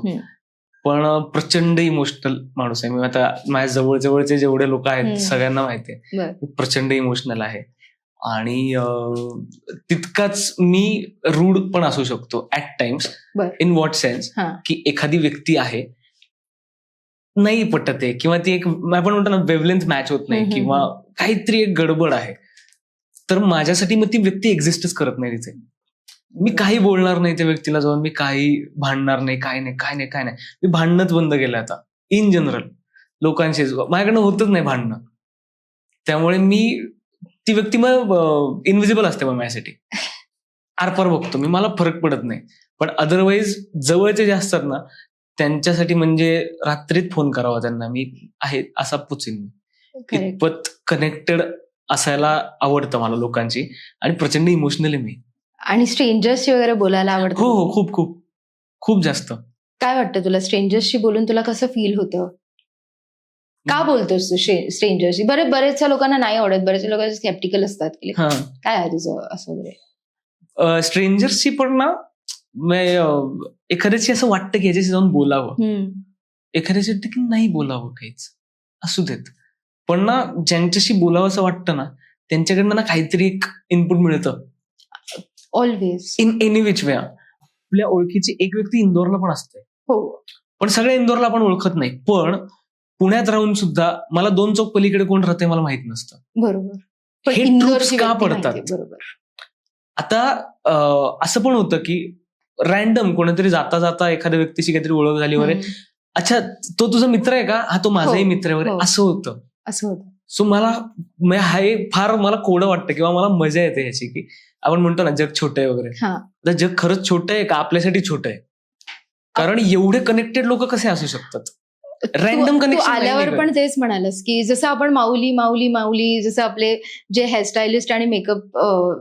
पण प्रचंड इमोशनल माणूस आहे मी. आता माझ्या जवळचे जेवढे लोक आहेत सगळ्यांना माहिती आहे प्रचंड इमोशनल आहे. आणि तितकाच मी रूड पण असू शकतो at times. In what sense की एखादी व्यक्ती आहे नाही पटत आहे किंवा ती एक आपण म्हणतो ना वेवलेंथ मॅच होत नाही किंवा काहीतरी एक गडबड आहे, तर माझ्यासाठी मग ती व्यक्ती एक्झिस्टच करत नाही तिथे. मी काही बोलणार नाही त्या व्यक्तीला जाऊन, मी काही भांडणार नाही, काय नाही. मी भांडणंच बंद केलं आता इन जनरल लोकांशी. माझ्याकडनं होतच नाही भांडणं. त्यामुळे मी ती व्यक्ती मग इनव्हिजिबल असते मग माझ्यासाठी. आरपार बघतो मी, मला फरक पडत नाही. पण अदरवाईज जवळचे जे असतात ना त्यांच्यासाठी म्हणजे रात्रीत फोन करावा त्यांना, मी आहे असा पुचीन मी. इतपत कनेक्टेड असायला आवडतं मला लोकांची आणि प्रचंड इमोशनली मी. आणि स्ट्रेंजर्सशी वगैरे बोलायला आवडतं? हो, खूप खूप खूप जास्त. काय वाटतं तुला, स्ट्रेंजर्सशी बोलून तुला कसं फील होतं? का बोलतोस तू स्ट्रेंजर्सशी? बरेचशा लोकांना नाही आवडत, बरेचशा लोक स्केप्टिकल असतात. काय आहे तुझं असं वगैरे? स्ट्रेंजर्सशी पण ना एखाद्याची असं वाटतं की याच्याशी जाऊन बोलावं, एखाद्याची वाटतं की नाही बोलावं, काहीच असू देत. पण ना ज्यांच्याशी बोलावं असं वाटतं ना त्यांच्याकडनं ना काहीतरी एक इनपुट मिळतं ऑलवेज, इन एनी विच वे. आपल्या ओळखीची एक व्यक्ती इंदोरला पण असते, हो, पण सगळ्या इंदोरला आपण ओळखत नाही. पण पुण्यात राहून सुद्धा मला 2 चौक पलीकडे कोण राहते मला माहित नसतं. बरोबर. हे ट्रूथ्स का पडतात? बरोबर. आता असं पण होतं की रॅन्डम कोणीतरी जाता जाता एखाद्या व्यक्तीशी काहीतरी ओळख झाली वगैरे, अच्छा तो तुझा मित्र आहे का, हा तो माझाही मित्र आहे वगैरे, असं होतं. सो मला हे फार मला कोडं वाटतं किंवा मला मजा येते ह्याची, की आपण म्हणतो ना जग छोटं आहे वगैरे. तर जग खरंच छोटं आहे का आपल्यासाठी छोटं आहे? कारण एवढे कनेक्टेड लोक कसे असू शकतात? रॅन्डम कनेक्शन आल्यावर पण तेच म्हणालस की जसं आपण माऊली माऊली माऊली, जसं आपले जे हेअरस्टायलिस्ट आणि मेकअप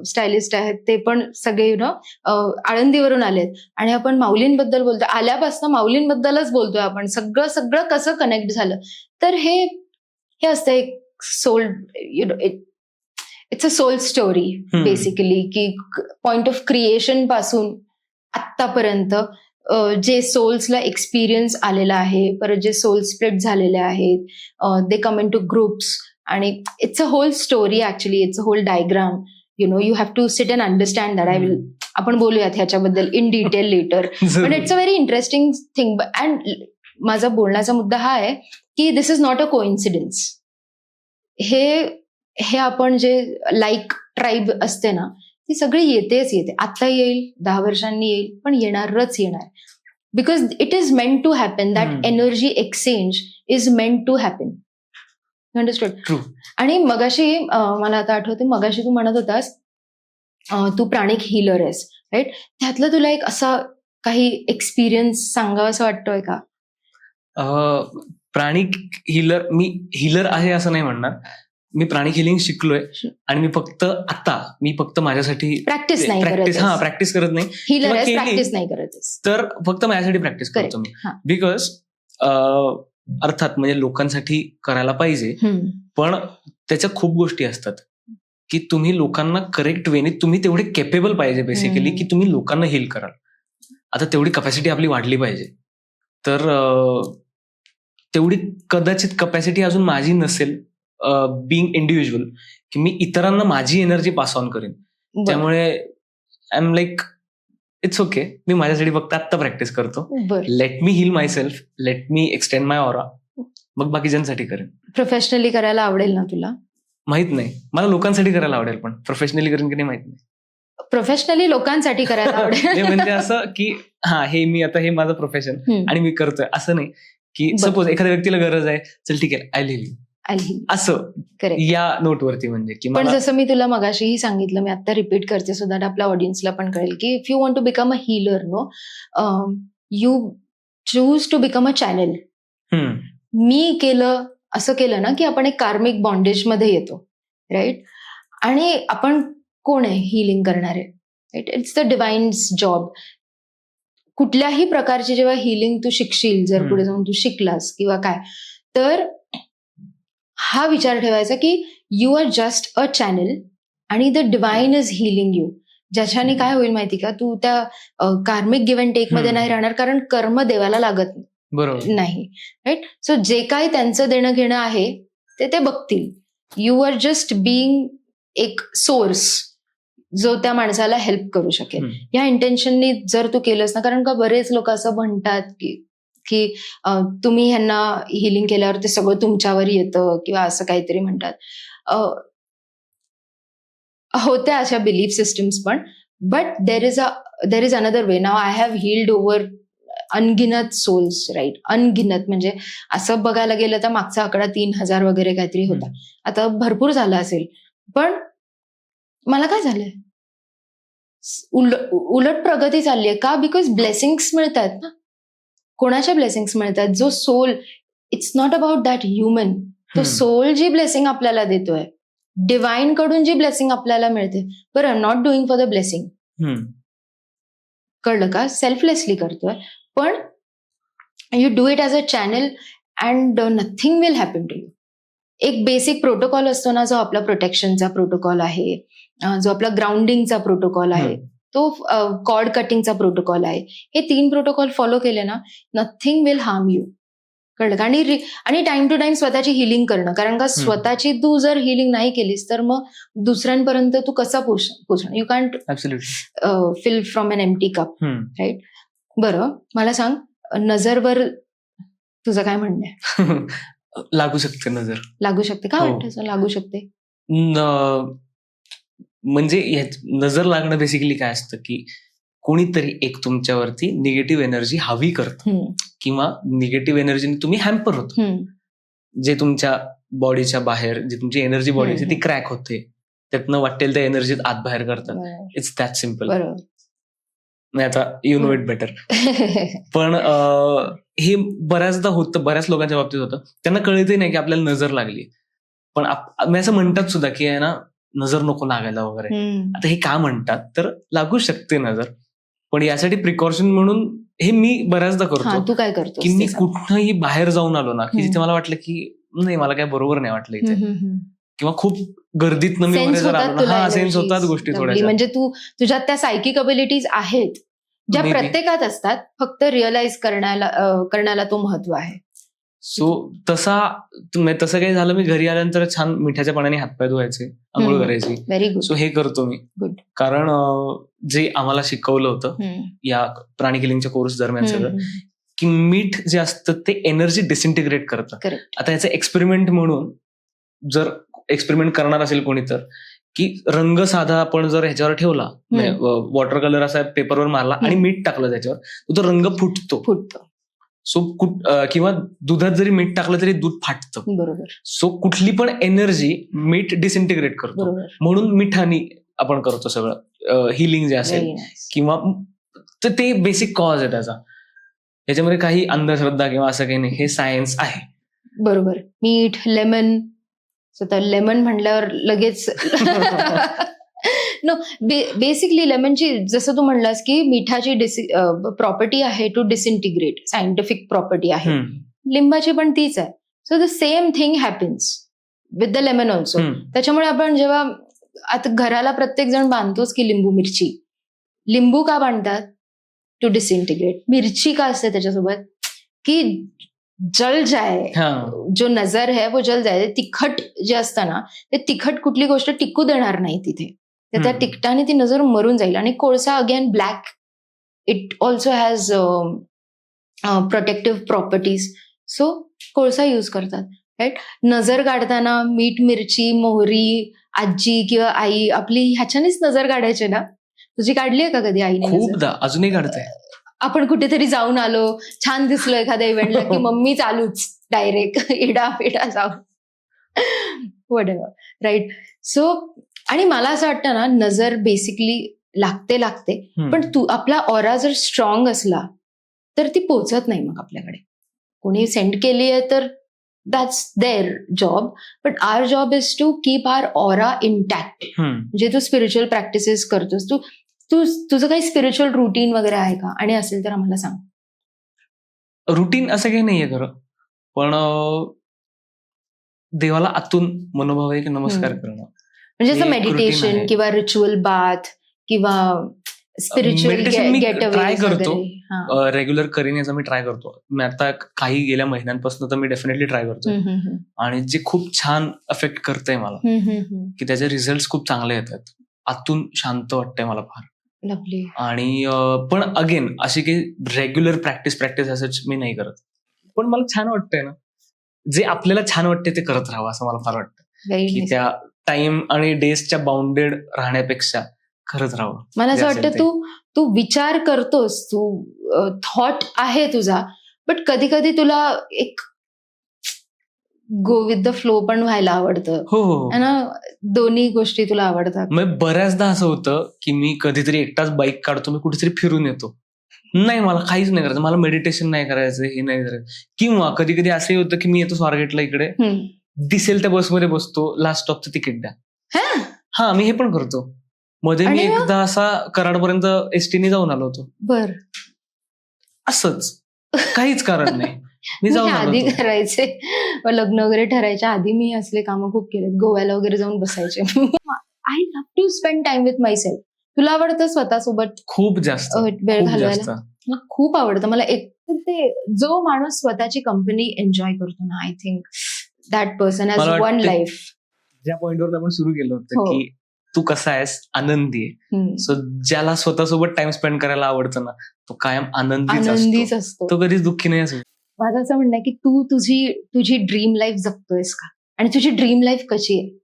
स्टायलिस्ट आहेत ते पण सगळे आळंदीवरून आलेत आणि आपण माऊलींबद्दल बोलतोय, आल्यापासून माऊलींबद्दलच बोलतोय आपण. सगळं सगळं कसं कनेक्ट झालं. तर हे असतं एक soul, it's a soul story basically, की पॉइंट ऑफ क्रिएशन पासून आत्तापर्यंत जे सोल्सला एक्सपिरियन्स आलेला आहे, परत जे सोल स्प्लिट झालेले आहेत, they come in two groups, and it's a whole story actually, it's a whole diagram. You have to sit and understand that. आपण बोलूयात ह्याच्याबद्दल इन डिटेल लेटर, पण it's a very interesting thing. And माझा बोलण्याचा मुद्दा हा आहे की this is not a coincidence. हे आपण जे लाईक ट्राईब असते ना ती सगळी येते. आता येईल, 10 वर्षांनी येईल, पण येणारच येणार. Because it is meant to happen. That energy exchange is meant to happen. Understood? True. आणि मगाशी मला आता आठवते, मगाशी तू म्हणत होतास तू प्राणिक हिलर आहेस, राईट? त्यातलं तुला एक असा काही एक्सपिरियन्स सांगावा असं वाटतोय का? प्राणिक हिलर, मी हिलर आहे असं नाही म्हणणार. मी प्राणिक हिलिंग शिकलोय आणि मी फक्त माझ्यासाठी प्रॅक्टिस करत नाही. हिलर आहे, प्रॅक्टिस नाही करत, तर फक्त माझ्यासाठी प्रॅक्टिस करतो मी. बिकॉज अर्थात म्हणजे लोकांसाठी करायला पाहिजे, पण त्याच्या खूप गोष्टी असतात की तुम्ही लोकांना करेक्ट वेने, तुम्ही तेवढे केपेबल पाहिजे बेसिकली की तुम्ही लोकांना हील कराल. आता तेवढी कपॅसिटी आपली वाढली पाहिजे. तर तेवढी कदाचित कपॅसिटी अजून माझी नसेल बिंग इंडिव्हिज्युअल, की मी इतरांना माझी एनर्जी पास ऑन करेन. त्यामुळे I am like it's okay, मी माझ्यासाठी फक्त आत्ता प्रॅक्टिस करतो. Let me heal myself, let me extend my aura, मग बाकीच्यांसाठी करेन. प्रोफेशनली करायला आवडेल ना तुला? माहित नाही, मला लोकांसाठी करायला आवडेल, पण प्रोफेशनली करेन की नाही माहित नाही. प्रोफेशनली लोकांसाठी करायला आवडेल म्हणजे असं की हे मी आता हे माझं प्रोफेशन आणि मी करतोय असं नाही की सपोज एखाद्या व्यक्तीला गरज आहे, चल ठीक आहे, आय लिव्ह असं या नोटवरती. म्हणजे की पण जसं मी तुला मगाशीही सांगितलं, मी आता रिपीट करते सो दॅट आपल्या ऑडियन्सला पण कळेल की if you want to become a healer, no, you choose to become a channel. मी असं केलं ना की आपण एक कार्मिक बॉन्डेज मध्ये येतो, राईट? आणि आपण कोण आहे हीलिंग करणारे, right? It's the divine's job. कुठल्याही प्रकारची जेव्हा हीलिंग तू शिकशील, जर पुढे जाऊन तू शिकलास किंवा काय, तर हा विचार ठेवायचा की you are just a channel आणि the divine is healing you. ज्याच्याने काय होईल माहिती का, तू त्या कार्मिक गिव्ह अँड टेक मध्ये नाही राहणार, कारण कर्म देवाला लागत नाही, राईट? सो जे काही त्यांचं देणं घेणं आहे ते बघतील. यू आर जस्ट बिईंग एक सोर्स जो त्या माणसाला हेल्प करू शकेल. या इंटेन्शननी जर तू केलंस ना, कारण का बरेच लोक असं म्हणतात की की तुम्ही ह्यांना हिलिंग केल्यावर ते सगळं तुमच्यावर येतं किंवा असं काहीतरी म्हणतात. होत्या अशा बिलीफ सिस्टम्स पण, but there is another way. नाव आय हॅव हील्ड ओव्हर अनगिनत सोल्स, राईट? अनगिनत म्हणजे असं बघायला गेलं तर मागचा आकडा 3,000 वगैरे काहीतरी होता. आता भरपूर झाला असेल, पण मला काय झालंय? उलट प्रगती चालली आहे. का? बिकॉज ब्लेसिंग्स मिळतात ना. कोणाच्या ब्लेसिंग्स मिळतात? जो soul, it's not about that human, तो सोल जी ब्लेसिंग आपल्याला देतोय, डिवाइन कडून जी ब्लेसिंग आपल्याला मिळते. बरं, I am not doing for the blessing, कळलं का? सेल्फलेसली करतोय, पण you do it as a channel and nothing will happen to you. एक बेसिक प्रोटोकॉल असतो ना, जो आपला प्रोटेक्शनचा प्रोटोकॉल आहे, जो आपला ग्राउंडिंगचा प्रोटोकॉल आहे, तो कॉर्ड कटिंगचा प्रोटोकॉल आहे. हे 3 प्रोटोकॉल फॉलो केले ना, नथिंग विल हार्म यू, कळलं का? आणि टाइम टू टाइम स्वतःची हिलिंग करणं, कारण का स्वतःची तू जर हिलिंग नाही केलीस तर मग दुसऱ्यांपर्यंत तू कसा पोहोचणार? You can't fill from an empty cup, right? बरं, मला सांग, नजरवर तुझं काय म्हणणं आहे? लागू शकते नजर. लागू शकते का? वाटतं लागू शकते म्हणजे नजर लागणं बेसिकली काय असतं की कोणीतरी एक तुमच्यावरती निगेटिव्ह एनर्जी हवी करतं किंवा निगेटिव्ह एनर्जीने तुम्ही हॅम्पर होतो. जे तुमच्या बॉडीच्या बाहेर जी तुमची एनर्जी बॉडी असते ती क्रॅक होते, त्यातनं वाटेल त्या एनर्जीत आत बाहेर करतात. It's that simple. नाही, आता यू नो इट बेटर. पण हे बऱ्याचदा होतं, बऱ्याच लोकांच्या बाबतीत होतं, त्यांना कळतही नाही की आपल्याला नजर लागली. पण मी असं म्हणतात सुद्धा की आहे ना, नजर नको लागायला वगैरे. आता हे का म्हणतात? तर लागू शकते नजर, पण यासाठी प्रिकॉशन म्हणून हे मी बऱ्याचदा करतो. तू काय करतो? की मी कुठंही बाहेर जाऊन आलो ना, की जिथे मला वाटलं की नाही, मला काय बरोबर नाही वाटलं इथे, किंवा खूप गर्दीत मी सेन्स होतात गोष्टी थोड्या. म्हणजे तुझ्यात त्या सायकिक अबिलिटीज आहेत ज्या प्रत्येकात असतात, फक्त रिअलाइज करण्याला तो महत्व आहे. सो तसं काही झालं, मी घरी आल्यानंतर छान मिठाच्या पाण्याने हातपाय धुवायचे, आंघोळ करायची. Very good. सो हे करतो मी, कारण जे आम्हाला शिकवलं होतं या प्राणी किलिंगच्या कोर्स दरम्यान सगळं, की मीठ जे असतं ते एनर्जी डिसइंटिग्रेट करतं. आता याचं एक्सपेरिमेंट म्हणून जर एक्सपेरिमेंट करणार असेल कोणी तर, की रंग साधा आपण जर ह्याच्यावर ठेवला, वॉटर कलर असा पेपरवर मारला आणि मीठ टाकलं त्याच्यावर, तो रंग फुटतो. सो किंवा दुधात जरी मीठ टाकलं तरी दूध फाटतं. बरोबर. सो कुठली पण एनर्जी मीठ डिसइंटिग्रेट करतो. म्हणून मिठाने आपण करतो सगळं हिलिंग जे असेल, किंवा ते बेसिक कॉज आहे त्याचा. याच्यामध्ये काही अंधश्रद्धा किंवा असं काही नाही, हे सायन्स आहे. बरोबर. मीठ, लेमन, तर लेमन म्हणल्यावर लगेच नो, बेसिकली लेमनची, जसं तू म्हणलास की मिठाची प्रॉपर्टी आहे टू डिसइंटिग्रेट, सायंटिफिक प्रॉपर्टी आहे. लिंबाची पण तीच आहे. So the same thing happens with the lemon also. त्याच्यामुळे आपण जेव्हा आता घराला प्रत्येक जण बांधतोच की लिंबू मिरची, लिंबू का बांधतात? To disintegrate. मिरची का असते त्याच्यासोबत? की जल जाए, जो नजर है वो जल जाए. तिखट जे असतं ना, ते तिखट कुठली गोष्ट टिकू देणार नाही तिथे, तर त्या तिखटाने ती नजर मरून जाईल. आणि कोळसा again black, it also has protective properties. So कोळसा यूज करतात, राईट? नजर काढताना मीठ, मिरची, मोहरी, आजी किंवा आई आपली ह्याच्यानेच नजर काढायची ना. तुझी काढली आहे का कधी आईने? खूपदा, अजूनही काढते. आपण कुठेतरी जाऊन आलो, छान दिसलो एखाद्या इव्हेंटला, की मम्मी चालूच डायरेक्ट इडा जाऊन, व्हॉटएव्हर, राईट? सो आणि मला असं वाटतं ना, नजर बेसिकली लागते, पण आपला ऑरा जर स्ट्रॉंग असला तर ती पोचत नाही मग आपल्याकडे. कोणी सेंड केली आहे तर that's their job, but our job is to keep our aura intact. जे तू स्पिरिच्युअल प्रॅक्टिसेस करतोस, तुझं काही स्पिरिच्युअल रुटीन वगैरे आहे का? आणि असेल तर आम्हाला सांग. रुटीन असं काही नाहीये खरं, पण देवाला आतून मनोभावे की नमस्कार करणं, म्हणजे असं मेडिटेशन किंवा रिच्युअल बाथ किंवा स्पिरिच्युअल ट्राय करतो, रेग्युलर करीन याचा मी ट्राय करतो. मी आता काही गेल्या महिन्यांपासून तर मी डेफिनेटली ट्राय करतो, आणि जे खूप छान अफेक्ट करतंय मला, की त्याचे रिझल्ट खूप चांगले येतात. आतून शांत वाटतंय मला फार. लवली. आणि पण अगेन अशी काही रेग्युलर प्रॅक्टिस असंच मी नाही करत. पण मला छान वाटतंय ना, जे आपल्याला छान वाटते ते करत राहावं असं मला फार वाटतं, की त्या टाइम आणि डेजच्या बाउंडेड राहण्यापेक्षा करत राहावं. मला असं वाटतं तू विचार करतोस, तू थॉट आहे तुझा, बट कधी कधी तुला एक गो विथ द फ्लो पण व्हायला आवडतं. हो. ना, दोन्ही गोष्टी तुला आवडतात. मग बऱ्याचदा असं होतं की मी कधीतरी एकटाच बाईक काढतो, मी कुठेतरी फिरून येतो. नाही, मला काहीच नाही करायचं, मला मेडिटेशन नाही करायचं, हे नाही करायचं. किंवा कधी कधी असंही होतं की मी येतो स्वारगेटला इकडे, दिसेल त्या बसमध्ये बसतो, लास्ट स्टॉपचं तिकीट द्या. हा, मी हे पण करतो. मध्ये मी एकदा असा कराडपर्यंत एसटीने जाऊन आलो होतो. बर, असंच काहीच कारण नाही, मी जाऊन आधी करायचे. लग्न वगैरे ठरायच्या आधी मी असले कामं खूप केले, गोव्याला वगैरे जाऊन बसायचे. I love to spend time with myself. तुला आवडतं स्वतःसोबत खूप जास्त वेळ घालवायला? मला खूप आवडतं. मला एक ते जो माणूस स्वतःची कंपनी एन्जॉय करतो ना, I think that person has one life. ज्या पॉइंटवर आपण सुरू केलं होतं की तू कसा आहेस, आनंदी आहे. सो ज्याला स्वतःसोबत टाइम स्पेंड करायला आवडतं ना, तो कायम आनंदीच असतो. तो कधीच दुःखी नाही असतो. माझं असं म्हणणं आहे की तू तुझी ड्रीम लाईफ जगतोयस का, आणि तुझी ड्रीम लाईफ कशी आहे?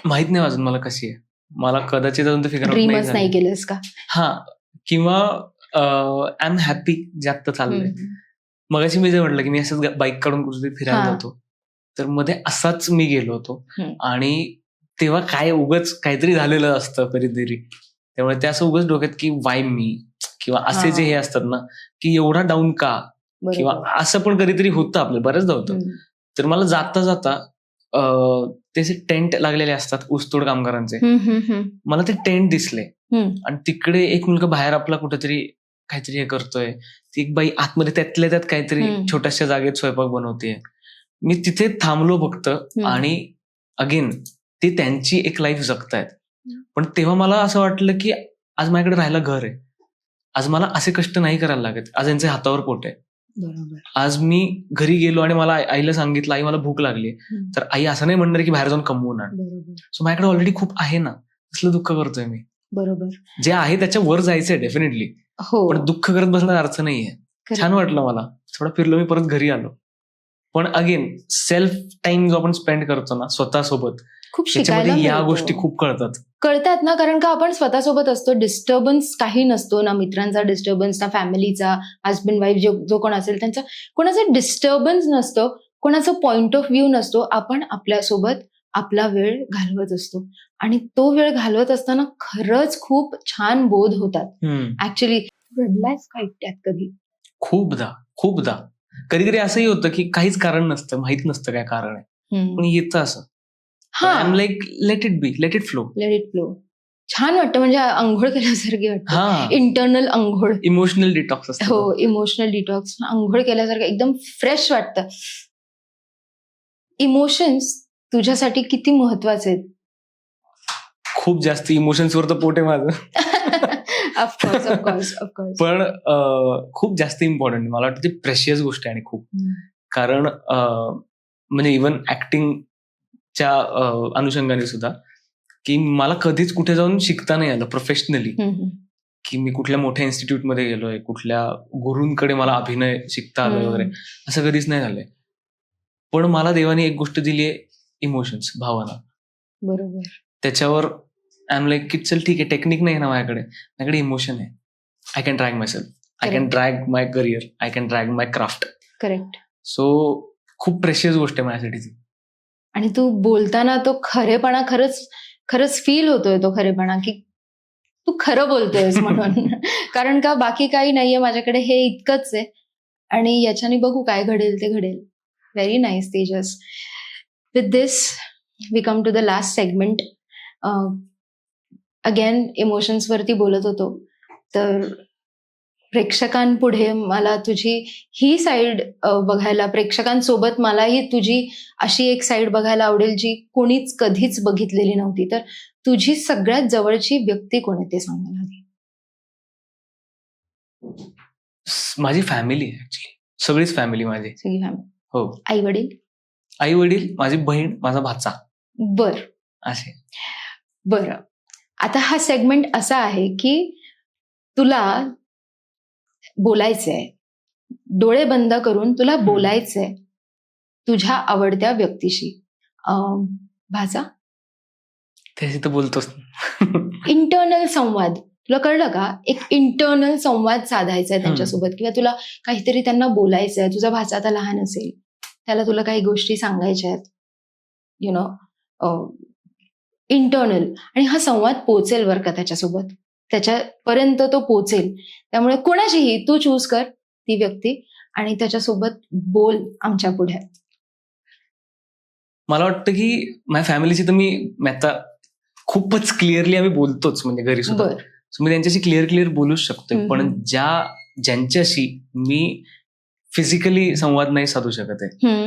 माहित नाही अजून मला कशी आहे. मला कदाचित अजून ते फिगर आउट ड्रीमच नाही केलंस का? हा, किंवा आय एम हॅपी जे आत्ता चाललंय. मगाशी मी जे म्हटलं की मी असंच बाईक काढून कुठेतरी फिरायला जातो, तर मध्ये असाच मी गेलो होतो. आणि तेव्हा काय उगाच काहीतरी झालेलं असतं कधीतरी, त्यामुळे ते असं उगाच डोक्यात की वाय मी, किंवा असे जे हे असतात ना की एवढा डाऊन का, किंवा असं पण कधीतरी होतं, आपलं बऱ्याचदा होतं. तर मला जाता जाता त्याचे टेंट लागलेले असतात ऊसतोड कामगारांचे, मला ते टेंट दिसले. आणि तिकडे एक मुलगा बाहेर आपला कुठेतरी काहीतरी हे करतोय, ती एक बाई आतमध्ये त्यातल्या त्यात काहीतरी छोट्याशा जागेत स्वयंपाक बनवते. मी तिथे थांबलो फक्त, आणि अगेन ते त्यांची एक लाईफ जगतायत. पण तेव्हा मला असं वाटलं की आज माझ्याकडे राहायला घर आहे, आज मला असे कष्ट नाही करायला लागत, आज यांच्या हातावर पोट आहे. आज मी घरी गेलो आणि मला आईला सांगितलं, आई मला भूक लागली, तर आई असं नाही म्हणणार की बाहेर जाऊन कमवून आण. सो माझ्याकडे ऑलरेडी खूप आहे ना, असलं दुःख करतोय मी. बरोबर, जे आहे त्याच्या वर जायचंय डेफिनेटली, पण दुःख करत बसण्याचा अर्थ नाहीये. छान वाटलं मला, थोडा फिरलो, मी परत घरी आलो. पण अगेन सेल्फ टाइम जो आपण स्पेंड करतो ना स्वतःसोबत, खूप शिकायला या गोष्टी खूप कळतात ना, कारण का आपण स्वतःसोबत असतो, डिस्टर्बन्स काही नसतो ना, मित्रांचा डिस्टर्बन्स ना, फॅमिलीचा, हजबंड वाईफ जो कोण असेल त्यांचा कोणाचा डिस्टर्बन्स नसतो, कोणाचा पॉइंट ऑफ व्ह्यू नसतो. आपण आपल्यासोबत आपला वेळ घालवत असतो, आणि तो वेळ घालवत असताना खरंच खूप छान बोध होतात. ऍक्च्युली रडलायस का एकट्यात कधी? खूपदा. कधी कधी असंही होतं की काहीच कारण नसतं, माहित नसतं काय कारण आहे, पण येतं असं. Like let it be, let it flow. छान वाटतं, म्हणजे आंघोळ केल्यासारखी वाटतं, इंटरनल आंघोळ, इमोशनल डिटॉक्स असतं. हो, इमोशनल डिटॉक्स, आंघोळ केल्यासारखं एकदम फ्रेश वाटतं. इमोशन्स तुझ्यासाठी किती महत्वाचे आहेत? खूप जास्त इमोशन्सवर तर पोट आहे माझं. ऑफकोर्स. पण खूप जास्त इम्पॉर्टंट मला वाटतं, ती प्रेशियस गोष्ट आहे आणि खूप. कारण म्हणजे इव्हन ऍक्टिंगच्या अनुषंगाने सुद्धा, की मला कधीच कुठे जाऊन शिकता नाही आलं प्रोफेशनली, की मी कुठल्या मोठ्या इन्स्टिट्यूटमध्ये गेलोय, कुठल्या गुरूंकडे मला अभिनय शिकता आलं वगैरे, असं कधीच नाही झालंय. पण मला देवाने एक गोष्ट दिली आहे, इमोशन्स, भावना. बरोबर. त्याच्यावर आय एम लाईक की चल ठीक आहे, टेक्निक नाही ना माझ्याकडे इमोशन आहे. I can drag my self, I can drag my career, I can drag my craft. Correct. So खूप प्रेशियस गोष्ट आहे माझ्यासाठी ती. आणि तू बोलताना तो खरेपणा खरंच फील होतोय, तो खरेपणा, की तू खरं बोलतोयस म्हणून. कारण का बाकी काही नाहीये माझ्याकडे, हे इतकंच आहे, आणि याच्याने बघू काय घडेल ते घडेल. Very nice Tejas. With this we come to the last segment. Again emotions वरती बोलत होतो, तर प्रेक्षकांपुढे मला तुझी ही साईड बघायला, प्रेक्षकांसोबत मलाही तुझी अशी एक साईड बघायला आवडेल जी कोणीच कधीच बघितलेली नव्हती. तर तुझी सगळ्यात जवळची व्यक्ती कोण आहे ते सांग मला आधी. माझी फॅमिली आहे ऍक्च्युली, सगळीच फॅमिली माझी. सगळी फॅमिली? हो. आई वडील, माझी बहीण, माझा भाचा. बर. असे. बरं, आता हा सेगमेंट असा आहे की तुला बोलायचंय, डोळे बंद करून तुला बोलायचंय तुझ्या आवडत्या व्यक्तीशी. भाचा, त्याची तर बोलतोच. इंटरनल संवाद, तुला कळलं का? एक इंटरनल संवाद साधायचा आहे त्यांच्यासोबत, किंवा तुला काहीतरी त्यांना बोलायचं आहे. तुझा भाचा आता लहान असेल, त्याला तुला काही गोष्टी सांगायच्या आहेत, यु नो, इंटरनल. आणि हा संवाद पोचेल बरं का त्याच्यासोबत, त्याच्यापर्यंत तो पोचेल. त्यामुळे कोणाशीही तू चूज कर ती व्यक्ती आणि त्याच्यासोबत बोल आमच्या पुढे. मला वाटतं की माझ्या फॅमिलीची तर मी आता खूपच क्लिअरली आम्ही बोलतोच, म्हणजे घरी सुद्धा. बर, So मी त्यांच्याशी क्लिअर बोलूच शकतोय. पण ज्यांच्याशी मी फिजिकली संवाद नाही साधू शकत आहे,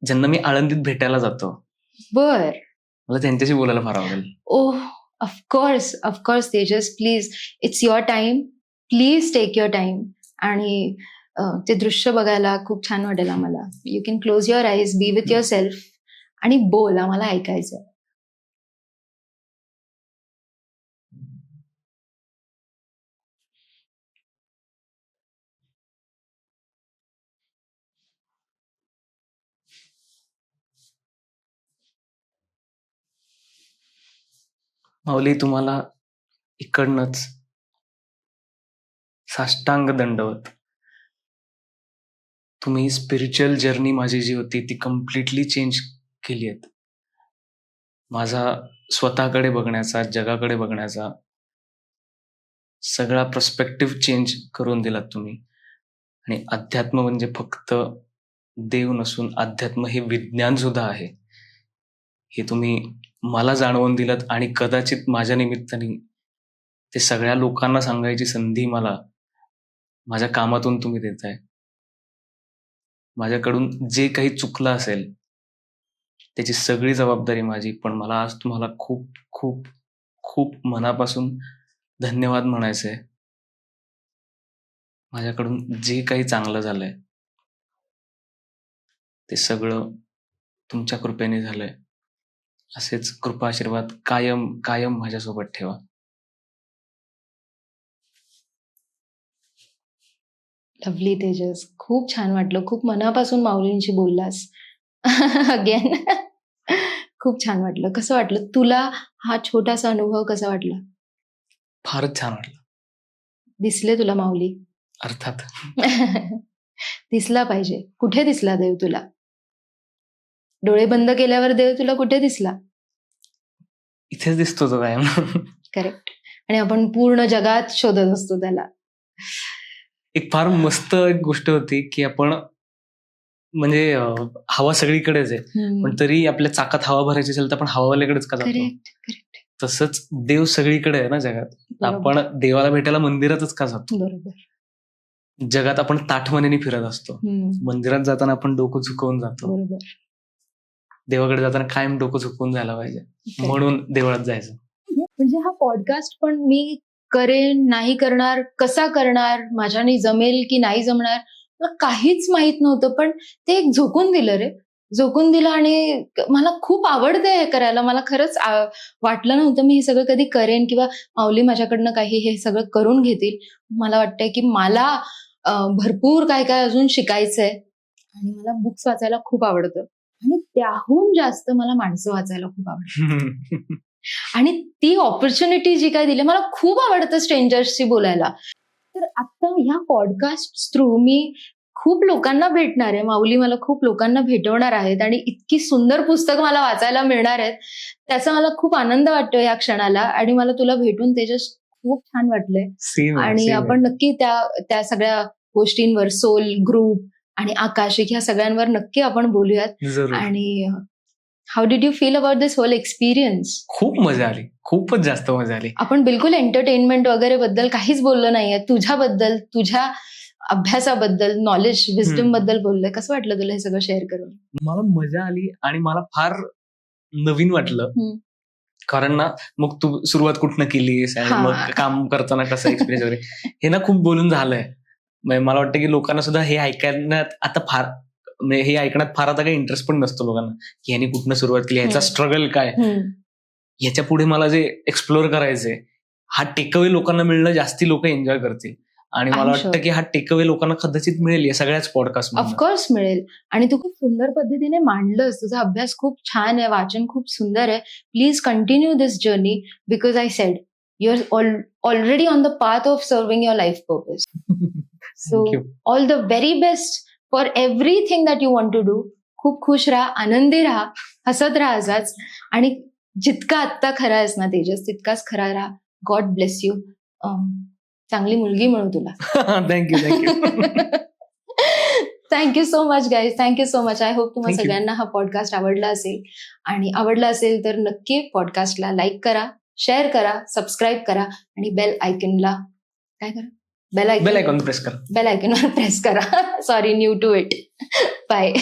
ज्यांना मी आळंदीत भेटायला जातो, बर. मला त्यांच्याशी बोलायला फार आवडेल. Oh, of course Tejas, please, it's your time, please take your time. आणि ते दृश्य बघायला खूप छान वाटेल आम्हाला. You can close your eyes, be with yourself आणि बोल, आम्हाला ऐकायचं. माऊली, तुम्हाला इकडनंच साष्टांग दंडवत. तुम्ही स्पिरिच्युअल जर्नी माझी जी होती ती कम्प्लिटली चेंज केली आहेत. माझा स्वतःकडे बघण्याचा, जगाकडे बघण्याचा सगळा पर्स्पेक्टिव्ह चेंज करून दिलात तुम्ही. आणि अध्यात्म म्हणजे फक्त देव नसून अध्यात्म हे विज्ञान सुद्धा आहे, हे तुम्ही मला जाणवून दिलात. आणि कदाचित माझ्या निमित्ताने ते सगळ्या लोकांना सांगायची संधी मला माझ्या कामातून तुम्ही देताय. माझ्याकडून जे काही चुकलं असेल त्याची सगळी जबाबदारी माझी. पण मला आज तुम्हाला खूप खूप खूप मनापासून धन्यवाद म्हणायचंय. माझ्याकडून जे काही चांगलं झालंय ते सगळं तुमच्या कृपेने झालंय. असेच कृपा आशीर्वाद कायम कायम माझ्यासोबत ठेवा. लवली तेजस, खूप छान वाटलं. खूप मनापासून माऊलींशी बोललास. अगेन खूप छान वाटलं. कसं वाटलं तुला हा छोटासा अनुभव? कसा वाटला? फारच छान वाटलं. दिसले तुला माऊली? अर्थात. दिसला पाहिजे. कुठे दिसला देव तुला? डोळे बंद केल्यावर देव तुला कुठे दिसला? इथेच दिसतो तो कायम. करेक्ट. आणि आपण पूर्ण जगात शोधत असतो त्याला. एक फार मस्त एक गोष्ट होती की आपण, म्हणजे हवा सगळीकडेच आहे, पण तरी आपल्या चाकात हवा भरायची असेल तर आपण हवावाल्याकडेच का जातो? करेक्ट. तसंच देव सगळीकडे आहे ना जगात. आपण देवाला भेटायला मंदिरातच का जातो? बरोबर. जगात आपण ताठमनेने फिरत असतो. मंदिरात जाताना आपण डोकं झुकवून जातो. बरोबर. देवाकडे जाताना कायम डोकं झुकवून जायला पाहिजे, म्हणून देवळात जायचं. म्हणजे हा पॉडकास्ट पण मी करेन, नाही करणार, कसा करणार, माझ्याने जमेल की नाही जमणार, मला काहीच माहित नव्हतं. पण ते एक झोकून दिलं रे, झोकून दिलं. आणि मला खूप आवडतं हे करायला. मला खरंच वाटलं नव्हतं मी हे सगळं कधी करेन, किंवा माऊली माझ्याकडनं काही हे सगळं करून घेतील. मला वाटतंय की मला भरपूर काय काय अजून शिकायचंय. आणि मला बुक्स वाचायला खूप आवडतं, आणि त्याहून जास्त मला माणसं वाचायला खूप आवडतं. आणि ती ऑपॉर्च्युनिटी जी काय दिली, मला खूप आवडतं स्ट्रेंजर्सशी बोलायला. तर आता ह्या पॉडकास्ट थ्रू मी खूप लोकांना भेटणार आहे. माऊली मला खूप लोकांना भेटवणार आहेत, आणि इतकी सुंदर पुस्तकं मला वाचायला मिळणार आहेत. त्याचा मला खूप आनंद वाटतो या क्षणाला. आणि मला तुला भेटून तेजस खूप छान वाटलंय. आणि आपण नक्की त्या सगळ्या गोष्टींवर, सोल ग्रुप आणि आकाशिक, ह्या सगळ्यांवर नक्की आपण बोलूयात. आणि how did you feel about this whole experience? खूप मजा आली, खूपच जास्त मजा आली. आपण बिलकुल एंटरटेनमेंट वगैरे बद्दल काहीच बोललो नाहीये. तुझ्याबद्दल, तुझ्या अभ्यासाबद्दल, नॉलेज, विजडम बद्दल बोललोय. कसं वाटलं तुला हे सगळं शेअर करून? मला मजा आली आणि मला फार नवीन वाटलं. कारण ना, मग तू सुरुवात कुठनं केलीस आणि मग काम करताना कसं एक्सपिरियन्स वगैरे, हे ना खूप बोलून झालंय. मला वाटतं की लोकांना सुद्धा हे ऐकण्यात आता फार, म्हणजे हे ऐकण्यात फार आता काही इंटरेस्ट पण नसतो लोकांना, की ह्यानी कुठनं सुरुवात केली, ह्याचा स्ट्रगल काय. ह्याच्या पुढे मला जे एक्सप्लोअर करायचंय, हा टेकअवे लोकांना मिळणं जास्ती लोक एन्जॉय करतील. आणि मला I'm वाटतं sure. की हा टेकअवे लोकांना कदाचित मिळेल या सगळ्याच पॉडकास्ट ऑफकोर्स मिळेल. आणि तू खूप सुंदर पद्धतीने मांडलंस. तुझा अभ्यास खूप छान आहे, वाचन खूप सुंदर आहे. Please continue this journey, because I said you are already on the path of serving your life purpose. So thank you. All the very best for everything that you want to do. खूप खुश राहा, आनंदी राहा, हसत राहा असाच. आणि जितका आत्ता खरा आहेस ना तेजस, तितकाच खरा राहा. God bless you. चांगली मुलगी म्हणू तुला. Thank you. Thank you so much guys. Thank you so much. I hope तुम्हाला Thank you. सगळ्यांना हा पॉडकास्ट आवडला असेल. आणि आवडला असेल तर नक्की पॉडकास्टला लाईक करा, शेअर करा, सबस्क्राईब करा आणि बेल आयकनला काय करा? बेल आयकॉन प्रेस करा. बेल आयकॉनवर प्रेस करा. Sorry, new to it. Bye.